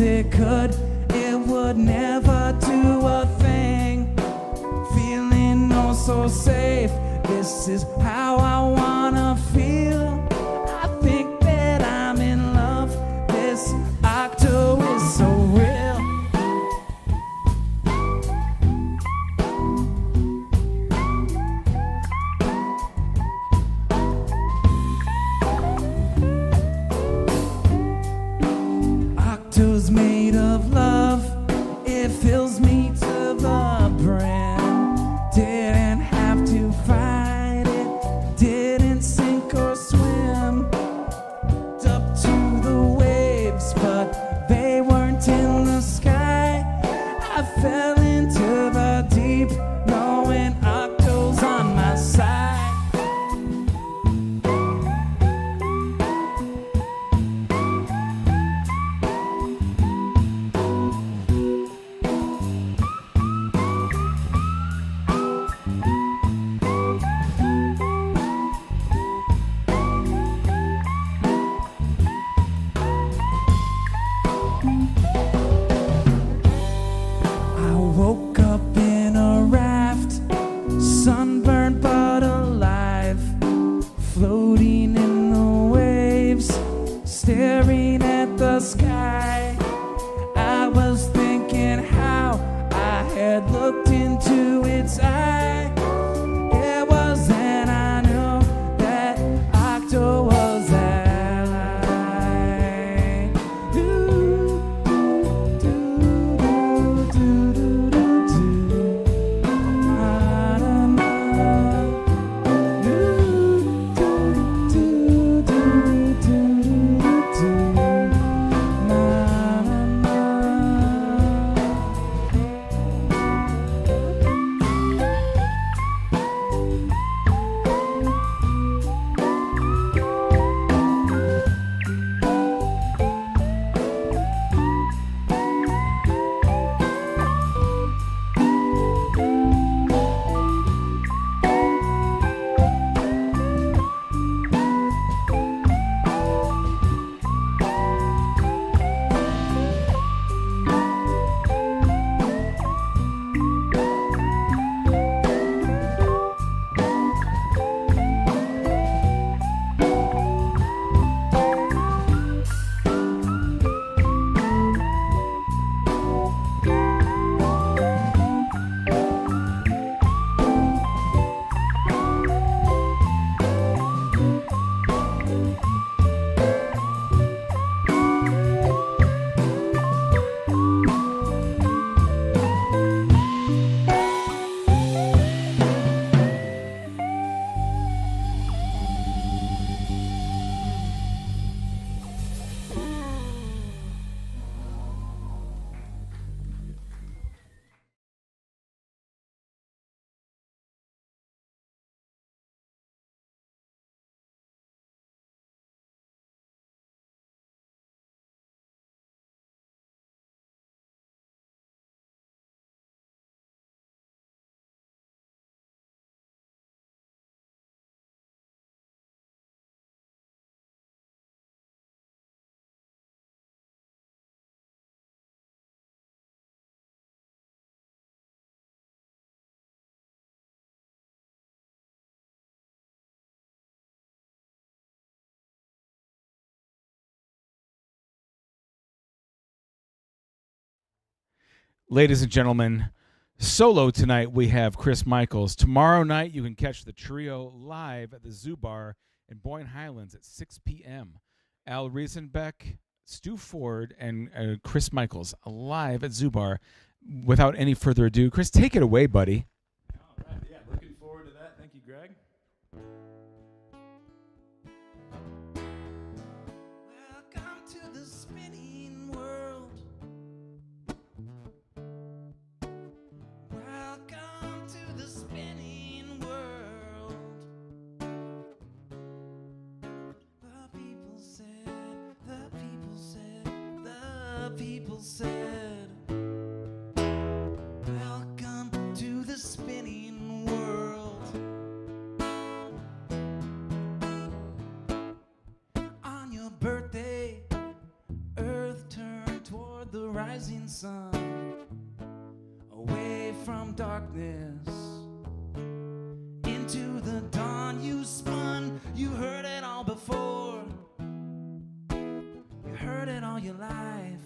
it could, it would never do a thing. Feeling oh so safe, this is how I wanna feel. I think that I'm in love, this octo is so real. Octo's made of love, it fills me to the brim. Didn't have to fight it, didn't sink or swim. Up to the waves, but they weren't in the sky. I fell into the deep, knowing Octo's on my side. I woke up in a raft, sunburned but alive, floating in the waves, staring at the sky. I was thinking how I had looked into its eye. It was then I knew that Octo was ally. Ooh, Ladies and gentlemen, solo tonight we have Chris Michels. Tomorrow night you can catch the trio live at the Zoo Bar in Boyne Highlands at 6 p.m. Al Riesenbeck, Stu Ford, and Chris Michels live at Zoo Bar. Without any further ado, Chris, take it away, buddy. All right, yeah, looking forward to that. Thank you, Greg. Welcome to the spinning world. Welcome to the spinning world. The people said, the people said, the people said. Welcome to the spinning world. On your birthday, Earth turned toward the rising sun, away from darkness, into the dawn you spun. You heard it all before, you heard it all your life.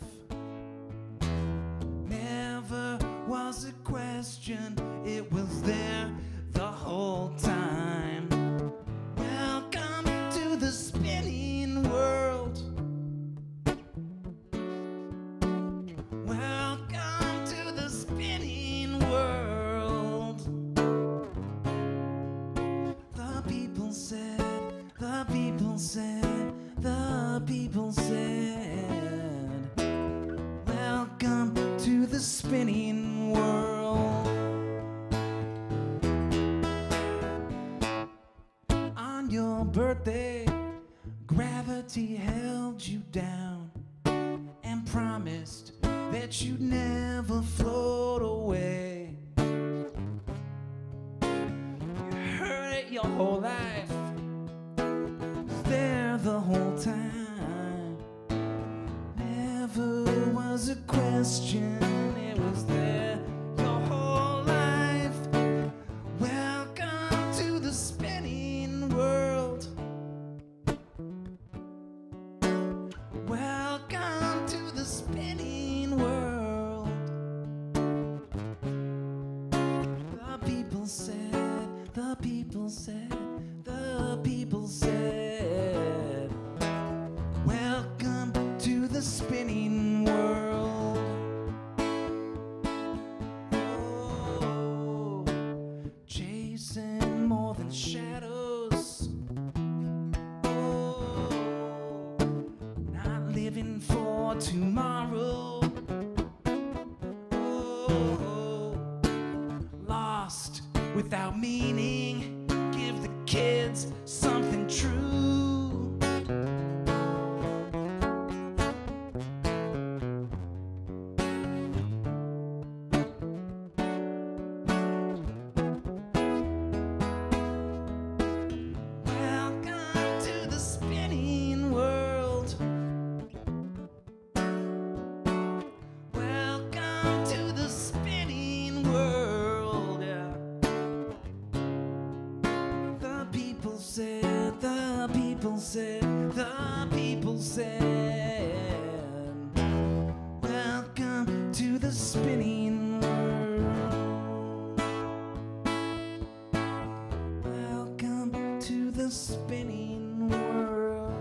Never was a question, it was there the whole time. Welcome to the spinning world. Welcome to the spinning world. The people said, the people said, the people said, welcome to the spinning world. On your birthday, gravity held you down and promised that you'd never float away. You heard it your whole life, was there the whole time. Never was a question, it was there your whole life. Welcome to the spinning world. Welcome to the spinning world. The people said, the people said, the people said, welcome to the spinning world. Oh, chasing more than shadows. Oh, not living for tomorrow. Oh, lost without meaning. Give the kids something true. Welcome to the spinning world. Welcome to the spinning world. Yeah. The people said, the people said, the people said, welcome to the spinning world. Welcome to the spinning world.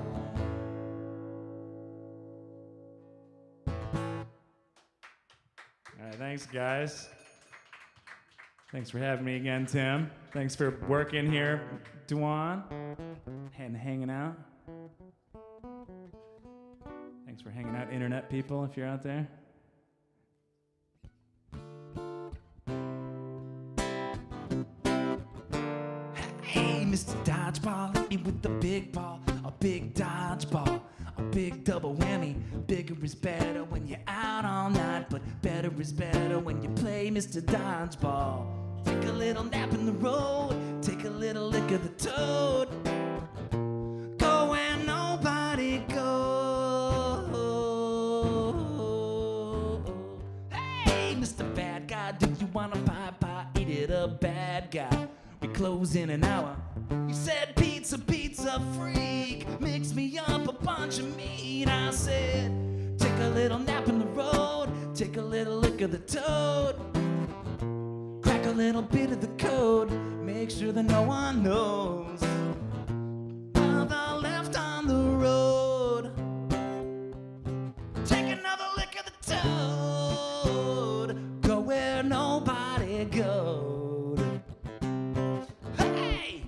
All right, thanks, guys. Thanks for having me again, Tim. Thanks for working here, Duan, and hanging out. Thanks for hanging out, internet people, if you're out there. Hey, Mr. Dodgeball, hit me with the big ball. A big dodgeball, a big double whammy. Bigger is better when you're out all night, but better is better when you play Mr. Dodgeball. Take a little nap in the road, take a little lick of the toad. Go where nobody goes. Hey, Mr. Bad Guy, do you wanna pie? Eat it up, bad guy. We close in an hour. You said pizza, pizza freak. Mix me up a bunch of meat. I said, take a little nap in the road, take a little lick of the toad. Crack a little bit of the code, make sure that no one knows. Another left on the road. Take another lick of the toad. Go where nobody goes. Hey,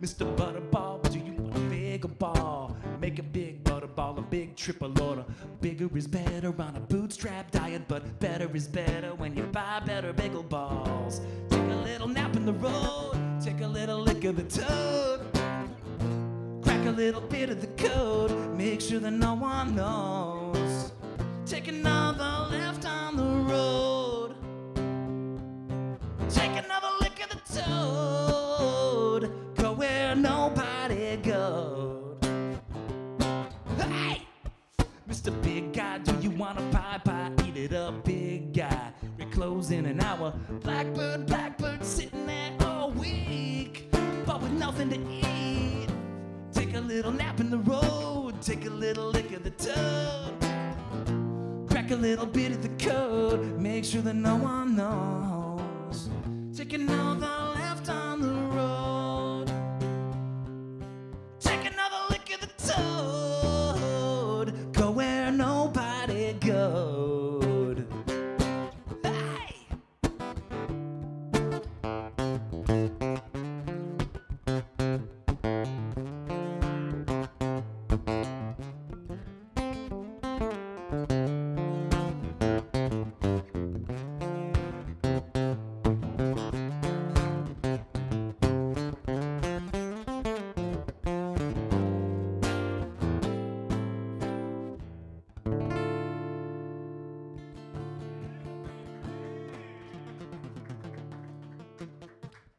Mr. Butterball, do you want a bigger ball? Make a big butterball, a big triple order. Bigger is better on a bootstrap diet, but better is better when you buy better bagel balls. Take a little nap in the road, take a little lick of the toad. Crack a little bit of the code, make sure that no one knows. Take another left on the road. Take another lick of the toad. Go where nobody goes. Hey! Mr. Big Guy, do you want a pie pie? Eat it up, big guy. We're closing an hour. Blackbird, blackbird, sitting there all week, but with nothing to eat. Take a little nap in the road. Take a little lick of the toad. Crack a little bit of the code. Make sure that no one knows. Take another left on the road. Take another lick of the toad. Go where nobody goes. Hey!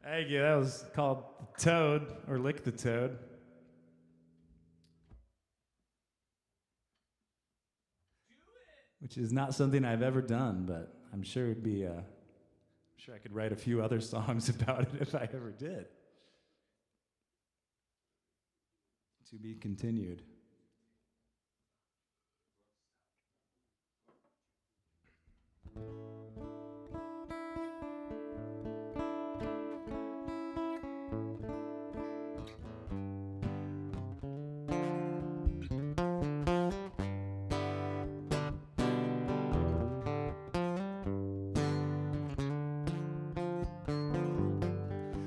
Thank you. That was called Toad, or Lick the Toad. Which is not something I've ever done, but I'm sure it'd be, I'm sure I could write a few other songs about it if I ever did. To be continued.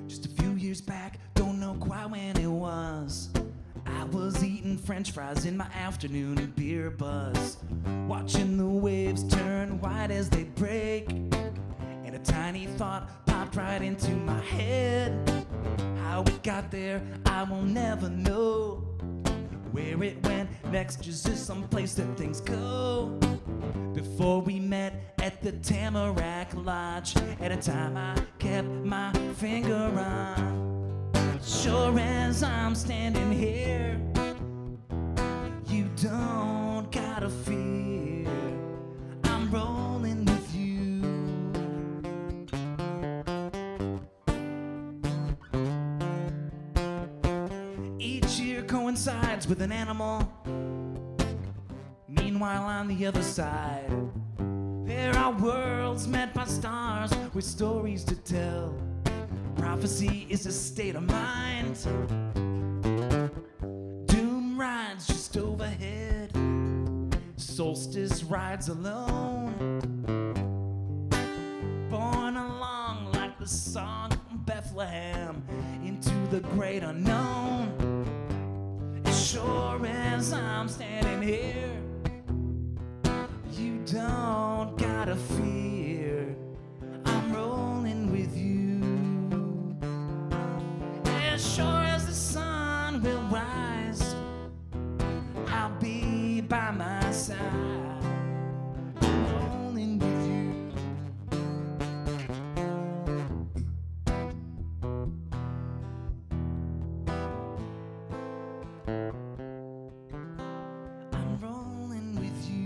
Just a few years back, don't know quite when it was. I was eating French fries in my afternoon beer buzz, watching the waves turn white as they break. And a tiny thought popped right into my head. How it got there, I will never know. Where it went next, just is some place that things go. Before we met at the Tamarack Lodge, at a time I kept my finger on. Sure as I'm standing here, you don't gotta fear, I'm rolling with you. Each year coincides with an animal. Meanwhile, on the other side, there are worlds met by stars with stories to tell. Prophecy is a state of mind. Doom rides just overhead. Solstice rides alone. Born along like the song of Bethlehem into the great unknown. As sure as I'm standing here, you don't gotta fear, I'm rolling with you. As sure as the sun will rise, I'll be by my side, rolling with you. I'm rolling with you.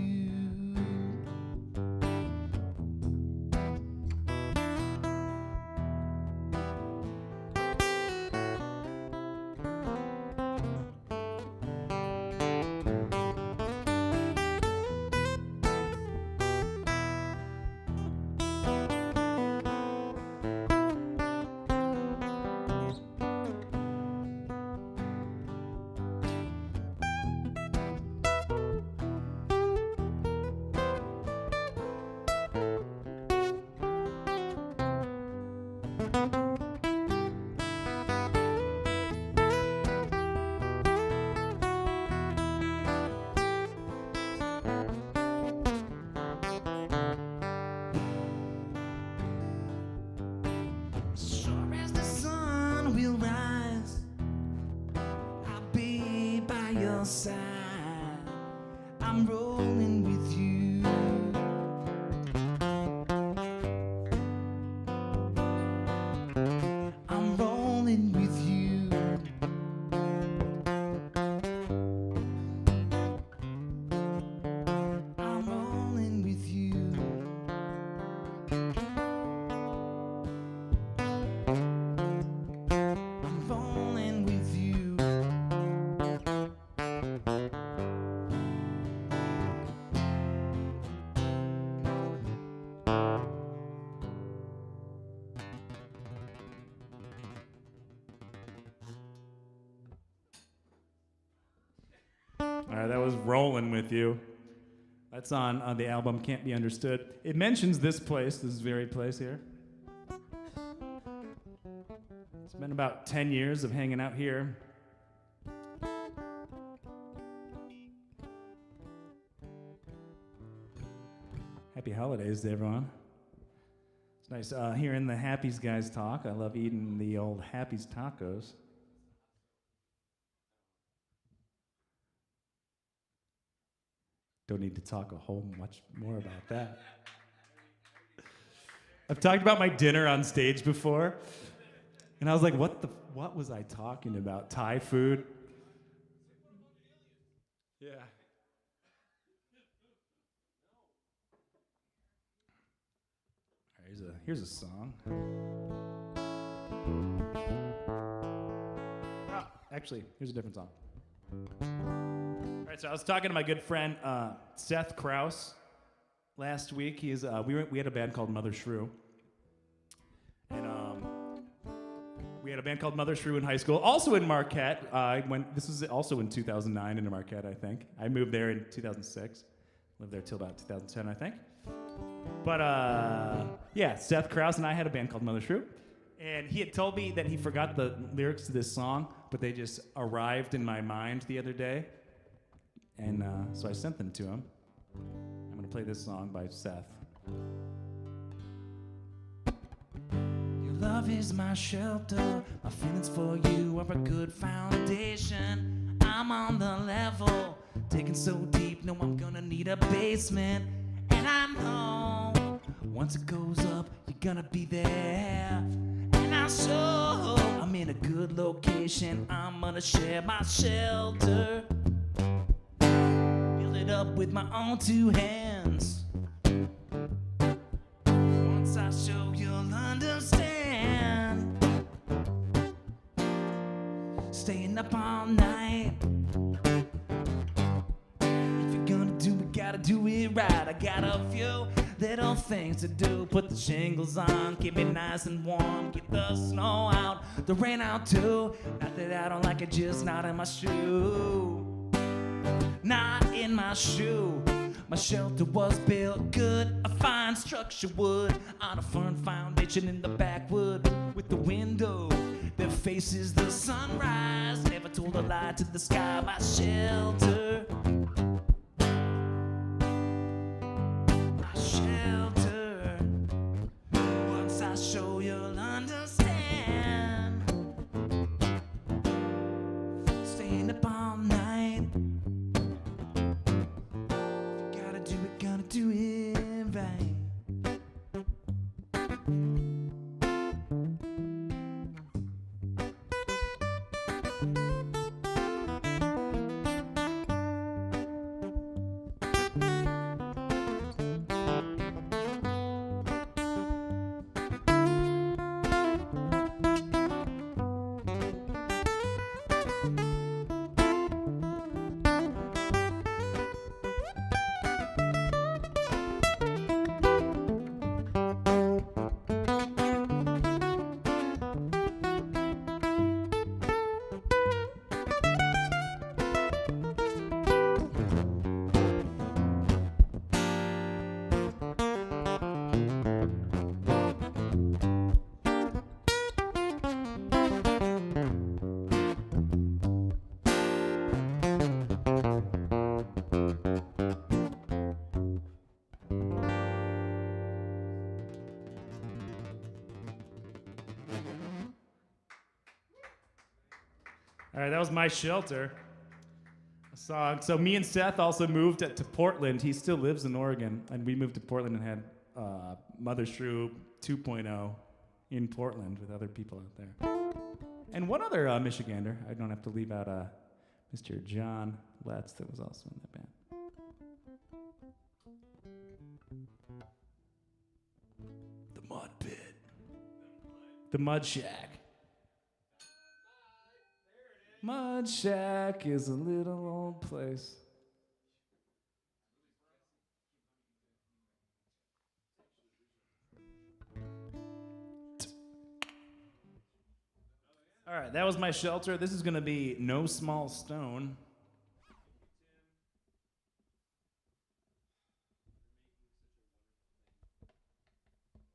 Sure as the sun will rise, I'll be by your side. I'm rolling with you. I'm rolling with you. All right, that was Rolling With You. That's on the album Can't Be Understood. It mentions this place, this very place here. It's been about 10 years of hanging out here. Happy holidays to everyone. It's nice hearing the Happies guys talk. I love eating the old Happies tacos. Don't need to talk a whole much more about that. I've talked about my dinner on stage before, and I was like, what was I talking about? Thai food? Yeah. All right, here's a song. Actually, here's a different song. All right, so I was talking to my good friend Seth Krause last week. We had a band called Mother Shrew, and we had a band called Mother Shrew in high school, also in Marquette. This was also in 2009 in Marquette, I think. I moved there in 2006, lived there till about 2010, I think. But yeah, Seth Krause and I had a band called Mother Shrew. And he had told me that he forgot the lyrics to this song, but they just arrived in my mind the other day. And so I sent them to him. I'm going to play this song by Seth. Your love is my shelter. My feelings for you are a good foundation. I'm on the level, digging so deep, know I'm going to need a basement. And I know once it goes up, you're going to be there. So I'm in a good location, I'm gonna share my shelter. Build it up with my own two hands. Once I show you'll understand. Staying up all night. If you're gonna do it, gotta do it right. I got a few little things to do. Put the shingles on, keep it nice and warm. Get the snow out, the rain out too. Not that I don't like it, just not in my shoe. Not in my shoe. My shelter was built good, a fine structure wood on a firm foundation in the backwood with the window that faces the sunrise. Never told a lie to the sky. My shelter. Shelter. Once I show you'll understand. Staying up all night. If you gotta do it, gotta do it right. All right, that was My Shelter, a song. So me and Seth also moved to Portland. He still lives in Oregon, and we moved to Portland and had Mother Shrew 2.0 in Portland with other people out there. And one other Michigander. I don't have to leave out Mr. John Letts that was also in that band. The Mud Pit. The Mud Shack. Mud Shack is a little old place. All right, that was My Shelter. This is going to be No Small Stone.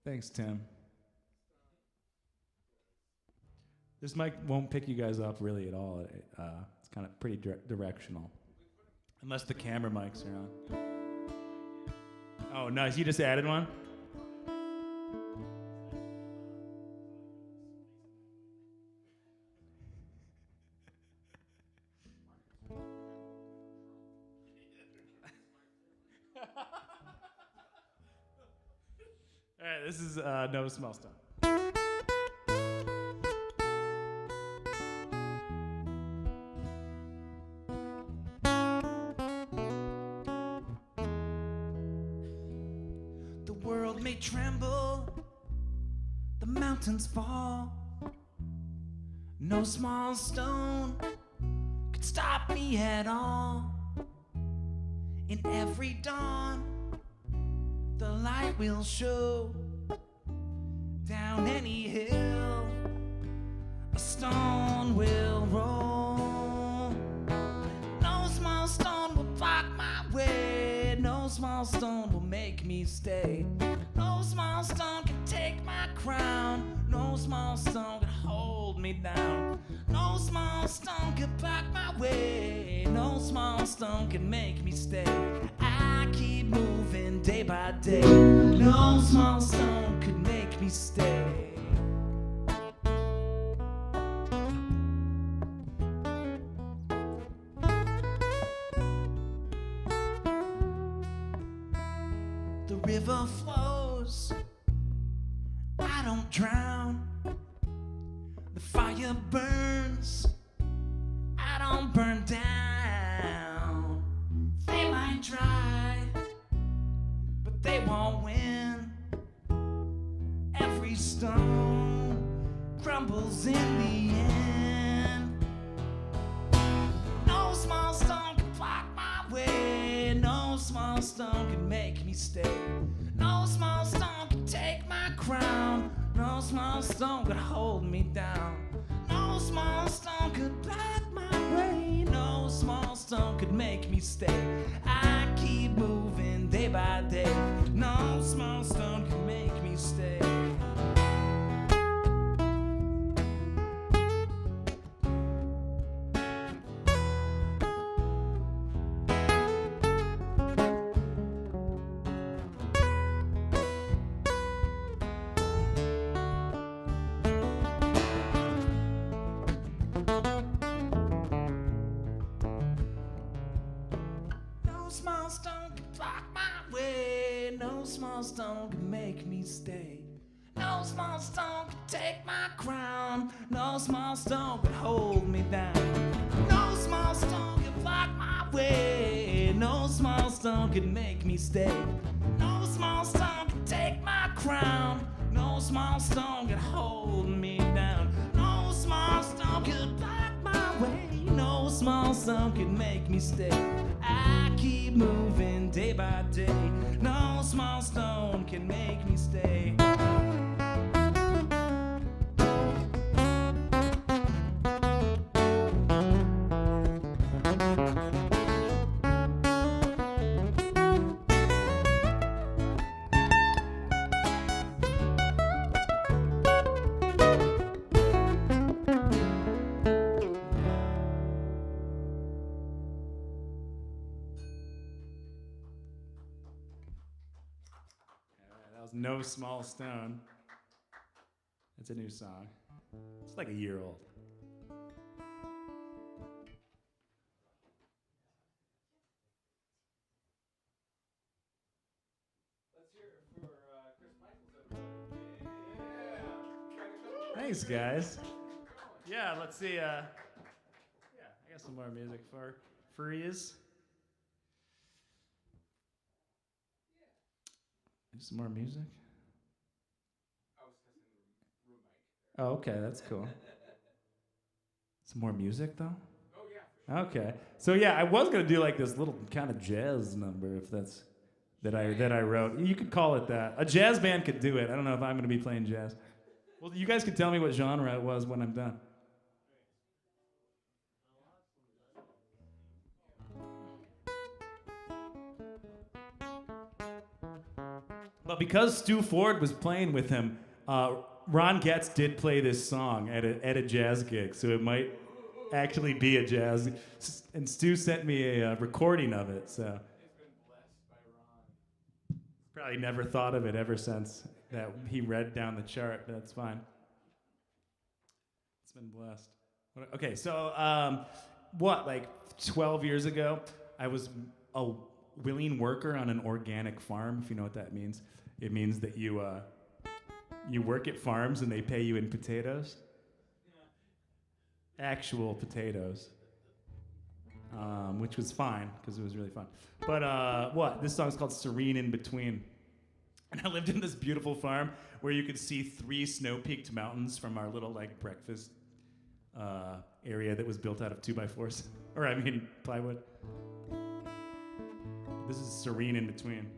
Thanks, Tim. This mic won't pick you guys up really at all. It's kind of pretty directional. Unless the camera mics are on. Oh, nice. You just added one? All right, this is No Small Stone. The world may tremble, the mountains fall. No small stone could stop me at all. In every dawn, the light will show. Down any hill, a stone will roll. No small stone will block my way. No small stone will make me stay. No small stone can take my crown. No small stone can hold me down. No small stone can block my way. No small stone can make me stay. I keep moving day by day. No small stone could make me stay. The river flows, I don't drown. The fire burns, I don't burn down. They might try, but they won't win. Every stone crumbles in the end. No small stone can block my way. No small stone can make me stay. No small stone can take my crown. No small stone could hold me down. No small stone could block my way. No small stone could make me stay. I keep moving day by day. No small stone could make me stay. No small stone can block my way. No small stone can make me stay. No small stone can take my crown. No small stone can hold me down. No small stone can block my way. No small stone can make me stay. No small stone can take my crown. No small stone can hold me down. No small stone can block my way. No small stone can make me stay. I keep moving day by day. No small stone can make me stay. That was No Small Stone. It's a new song. It's like a year old. Let's hear it for Chris Michels, everybody. Yeah. Thanks, guys. Yeah, let's see. Yeah, I got some more music for yous. Some more music. I was testing the room mic. Oh, okay, that's cool. Some more music, though? Oh, yeah, for sure. Okay. So, yeah, I was going to do like this little kind of jazz number if that's that I wrote. You could call it that. A jazz band could do it. I don't know if I'm going to be playing jazz. Well, you guys can tell me what genre it was when I'm done. But because Stu Ford was playing with him, Ron Getz did play this song at a jazz gig, so it might actually be a jazz. And Stu sent me a recording of it, so. Probably never thought of it ever since that he read down the chart, but that's fine. It's been blessed. Okay, so like 12 years ago, I was a willing worker on an organic farm, if you know what that means. It means that you work at farms and they pay you in potatoes. Actual potatoes. Which was fine, because it was really fun. But this song's called Serene in Between. And I lived in this beautiful farm where you could see 3 snow-peaked mountains from our little breakfast area that was built out of 2x4s. Plywood. This is Serene in Between.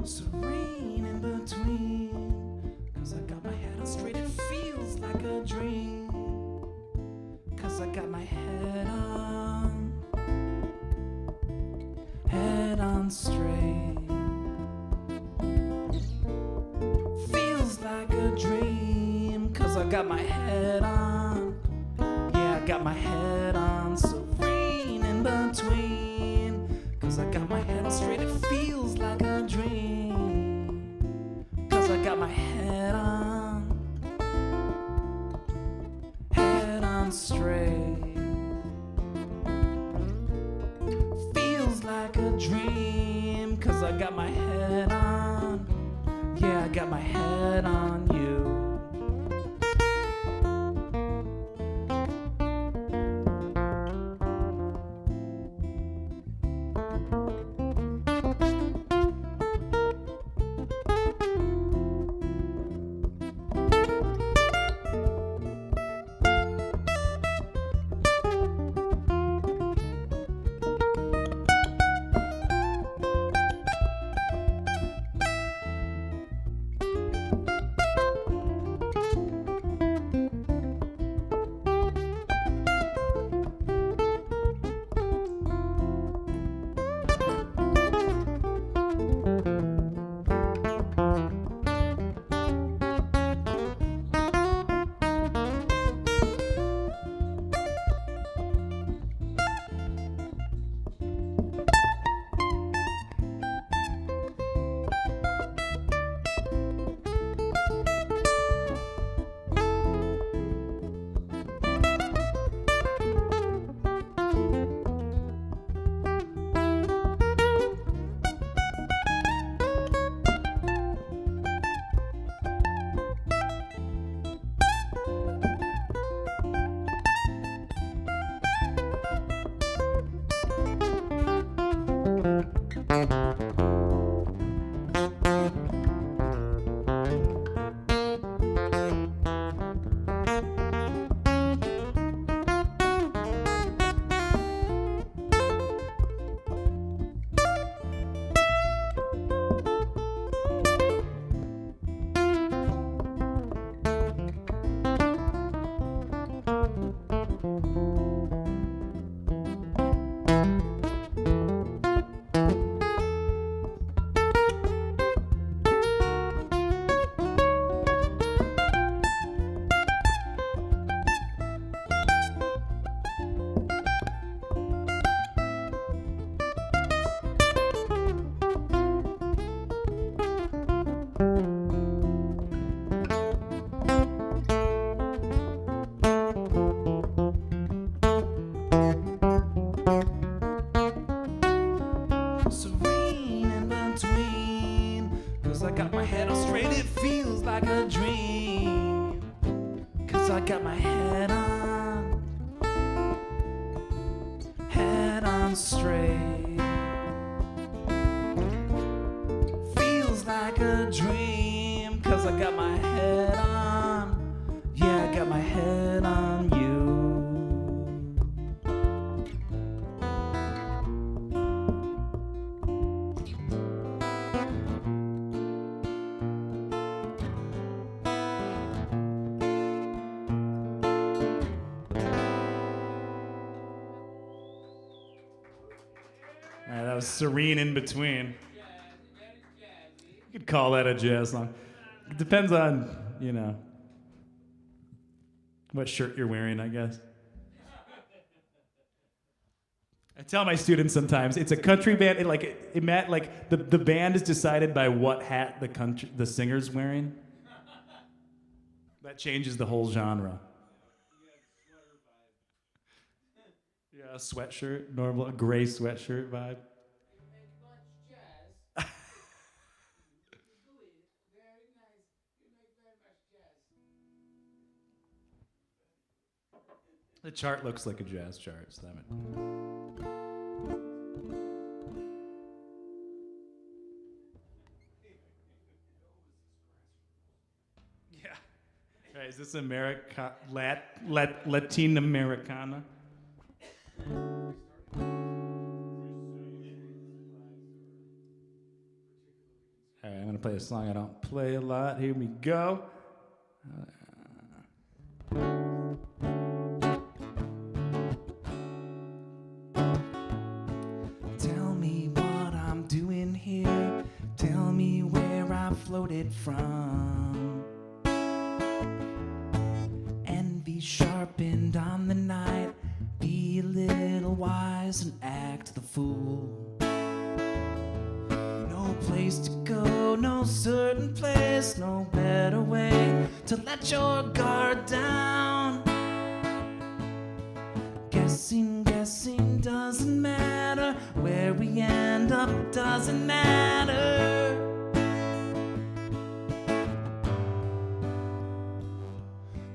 Serene in between, 'cause I got my head on straight, it feels like a dream. 'Cause I got my head on straight. Feels like a dream, 'cause I got my head on. Yeah, I got my head on. Serene in between, 'cause I got my head on straight, it feels like a dream. 'Cause I got my head on straight. Feels like a dream, 'cause I got my head on. Yeah, I got my head on you. Serene in between, 'cause I got my head on straight, it feels like a dream. 'Cause I got my head on straight. Feels like a dream, 'cause I got my head on. Yeah, I got my head serene in between. You could call that a jazz song. It depends on, what shirt you're wearing, I guess. I tell my students sometimes it's a country band. The band is decided by what hat the singer's wearing. That changes the whole genre. Yeah, a sweatshirt, a gray sweatshirt vibe. The chart looks like a jazz chart, so that yeah. All right, is this Latin Americana? All right, I'm gonna play a song I don't play a lot. Here we go. Tell me what I'm doing here. Tell me where I floated from. Envy sharpened on the night. Be a little wise and act the fool. No place to go, no certain place, no better way to let your guard down. Guessing doesn't matter. Where we end up doesn't matter.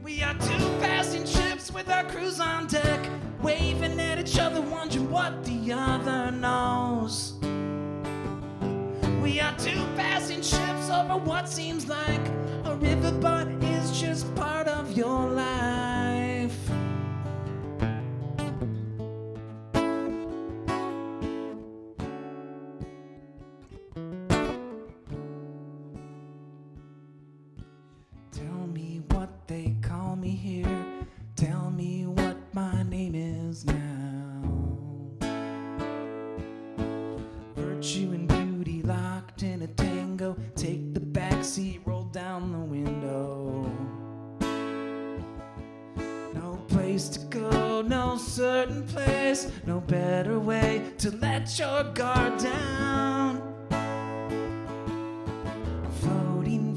We are two passing ships with our crews on deck, waving at each other, wondering what the other knows. We are two passing ships over what seems like a river, but is just part of your life. Tell me what they call me here. Tell me what my name is now. Virtue and beauty locked in a tango. Take the backseat, roll down the window. No place to go, no certain place, no better way to let your guard down. Floating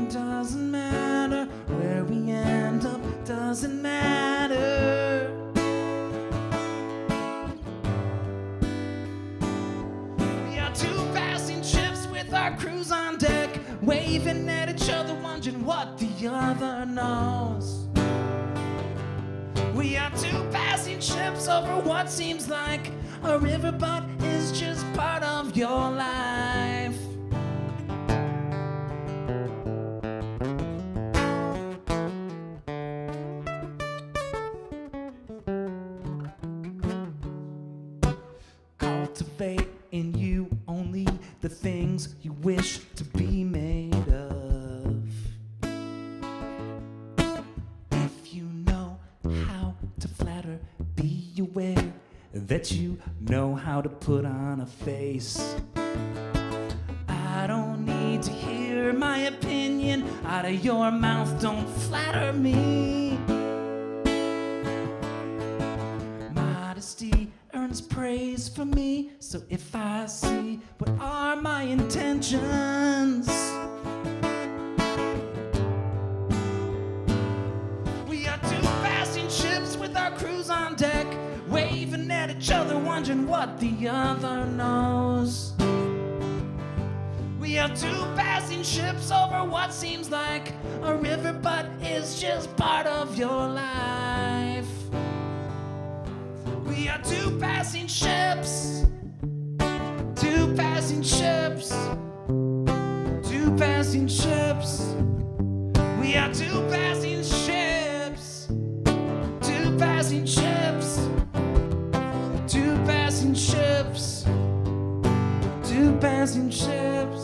doesn't matter. Where we end up doesn't matter. We are two passing ships with our crews on deck, waving at each other, wondering what the other knows. We are two passing ships over what seems like a river, but is just part of your life. Cultivate in you only the things you wish to be made of. If you know how to flatter, be aware that you know how to put on a face. I don't need to hear my opinion out of your mouth, don't flatter me. Modesty earns praise from me, so if I see what are my intentions, we are two passing ships with our crews on deck, waving at each other, wondering what the other knows. We are two passing ships over what seems like a river, but is just part of your life. We are two passing ships, two passing ships, two passing ships. We are two passing ships, two passing ships, two passing ships, two passing ships.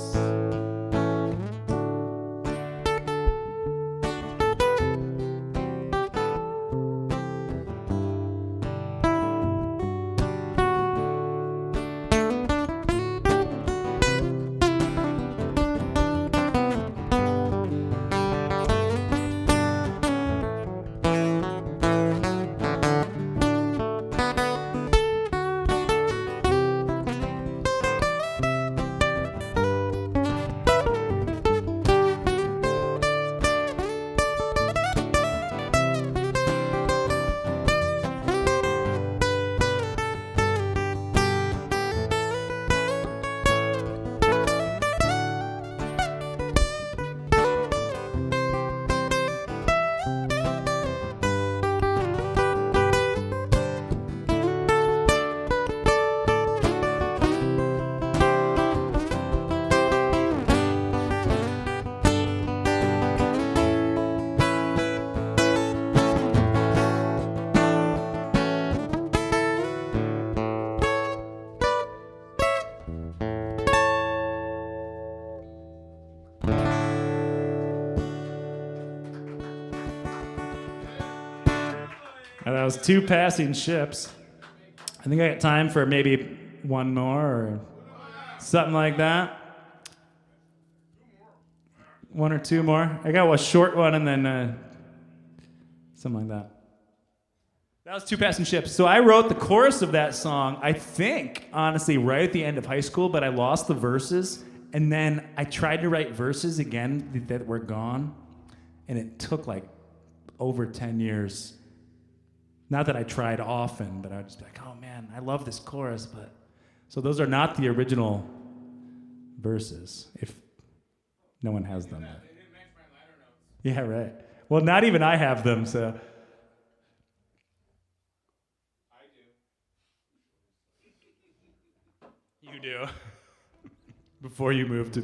And that was 2 passing ships. I think I got time for maybe one more or something like that. 1 or 2 more. I got a short one and then something like that. That was 2 passing ships. So I wrote the chorus of that song, I think, honestly, right at the end of high school, but I lost the verses. And then I tried to write verses again that were gone. And it took like over 10 years. Not that I tried often, but I would just be like, oh man, I love this chorus. But so those are not the original verses, if no one has them. Yeah, right. Well, not even I have them, so. You do. Before you moved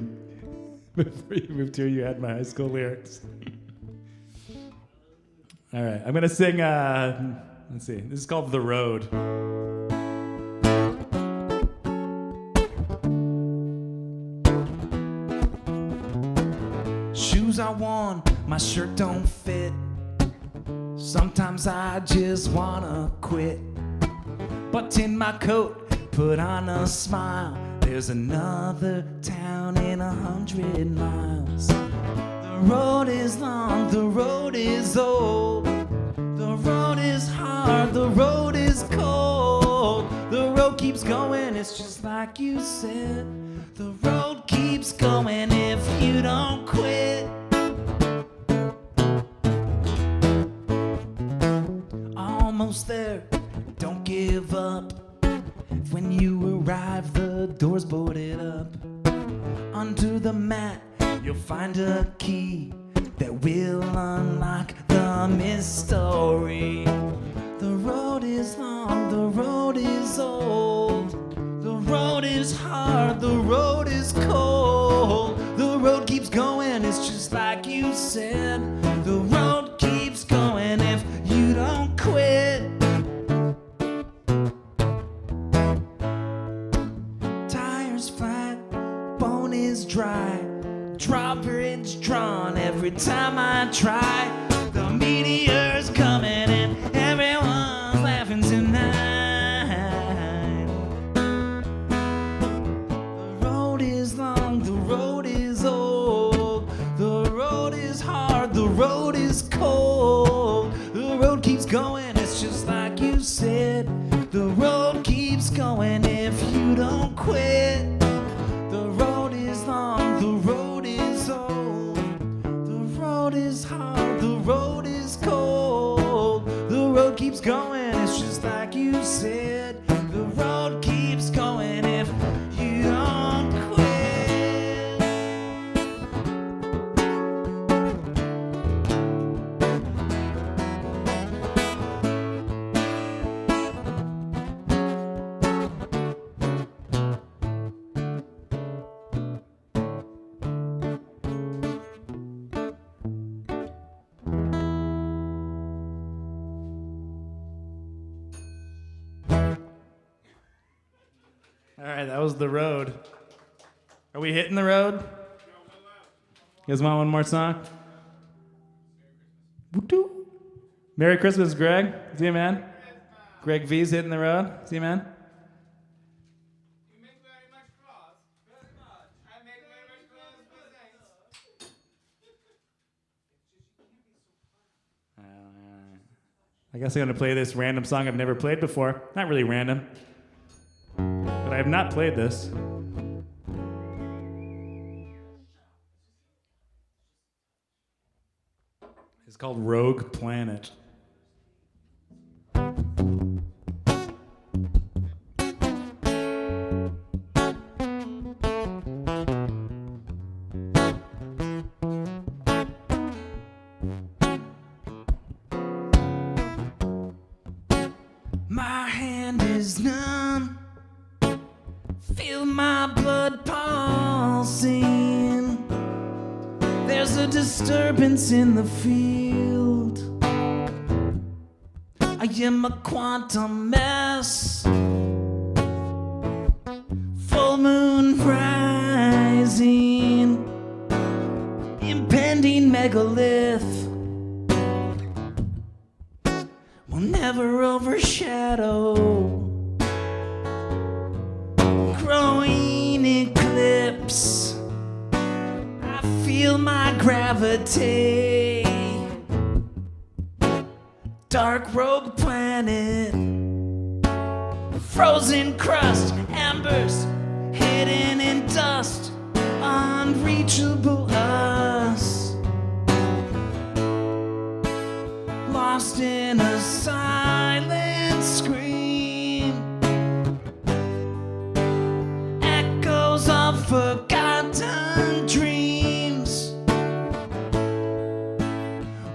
here, you had my high school lyrics. All right, I'm gonna sing. Let's see. This is called "The Road." Shoes I worn, my shirt don't fit. Sometimes I just wanna quit. Button my coat, put on a smile. There's another town in 100 miles. The road is long, the road is old. The road is hard, the road is cold. The road keeps going, it's just like you said. The road keeps going if you don't quit. Almost there, don't give up. When you arrive, the door's boarded up. Under the mat, you'll find a key that will unlock the mystery. The road is long, the road is old. The road is hard, the road is cold. The road keeps going, it's just like you said. The road keeps going if you don't quit. Tires flat, bone is dry. Drawbridge drawn every time I try. The meteor's coming and everyone's laughing tonight. The road is long, the road is old. The road is hard, the road is cold. The road keeps going, it's just like you said. The road keeps going if you don't quit. The road is long, the road is old. The road is hard, the road is cold. The road keeps going, it's just like you said. The road keeps going if you don't quit. All right, that was The Road. Are we hitting the road? You guys want one more song? Merry Christmas, Greg. Is he a man? Greg V's hitting the road. Is he a man? You make very much claws. Very much. I make very much claws for thanks. I guess I'm going to play this random song I've never played before. Not really random, but I have not played this. It's called Rogue Planet. My hand is numb. Feel my blood pulsing. There's a disturbance in the field. I am a quantum mess. Full moon rising. Impending megalith. will never overshadow. Growing eclipse, I feel my gravity. Dark rogue planet, frozen crust, embers hidden in dust, unreachable us, lost in a silent scream, echoes of forgotten dreams.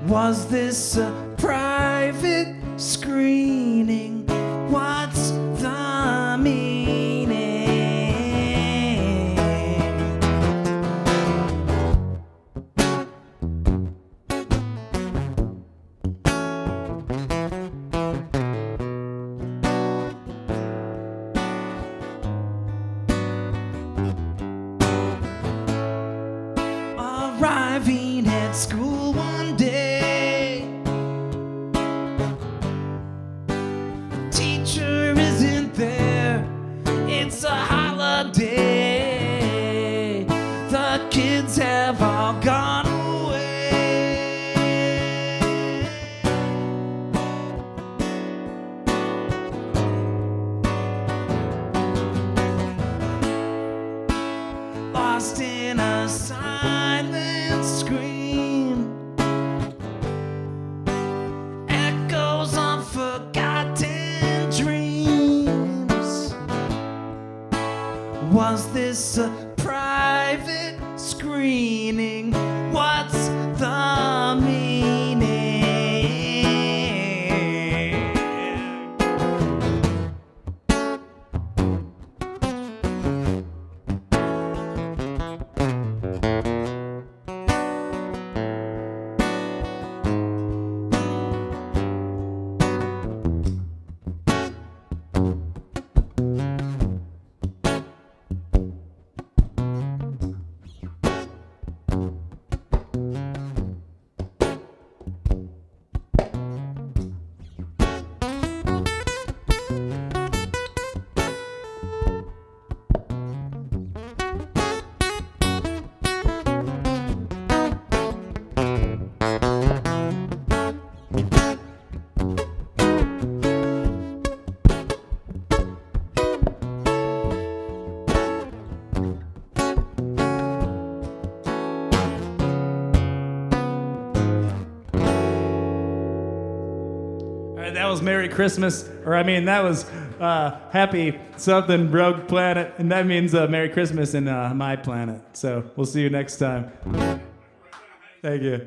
Was this a private screening? What's the meaning? Arriving at school one day, teacher isn't there, it's a holiday, the kids have all gone away. Lost in a silent scream, echoes of forgotten dreams. Was this a private screening? What's the meaning? That was Merry Christmas, or I mean, that was Happy Something Rogue Planet, and that means Merry Christmas in my planet. So we'll see you next time. Thank you.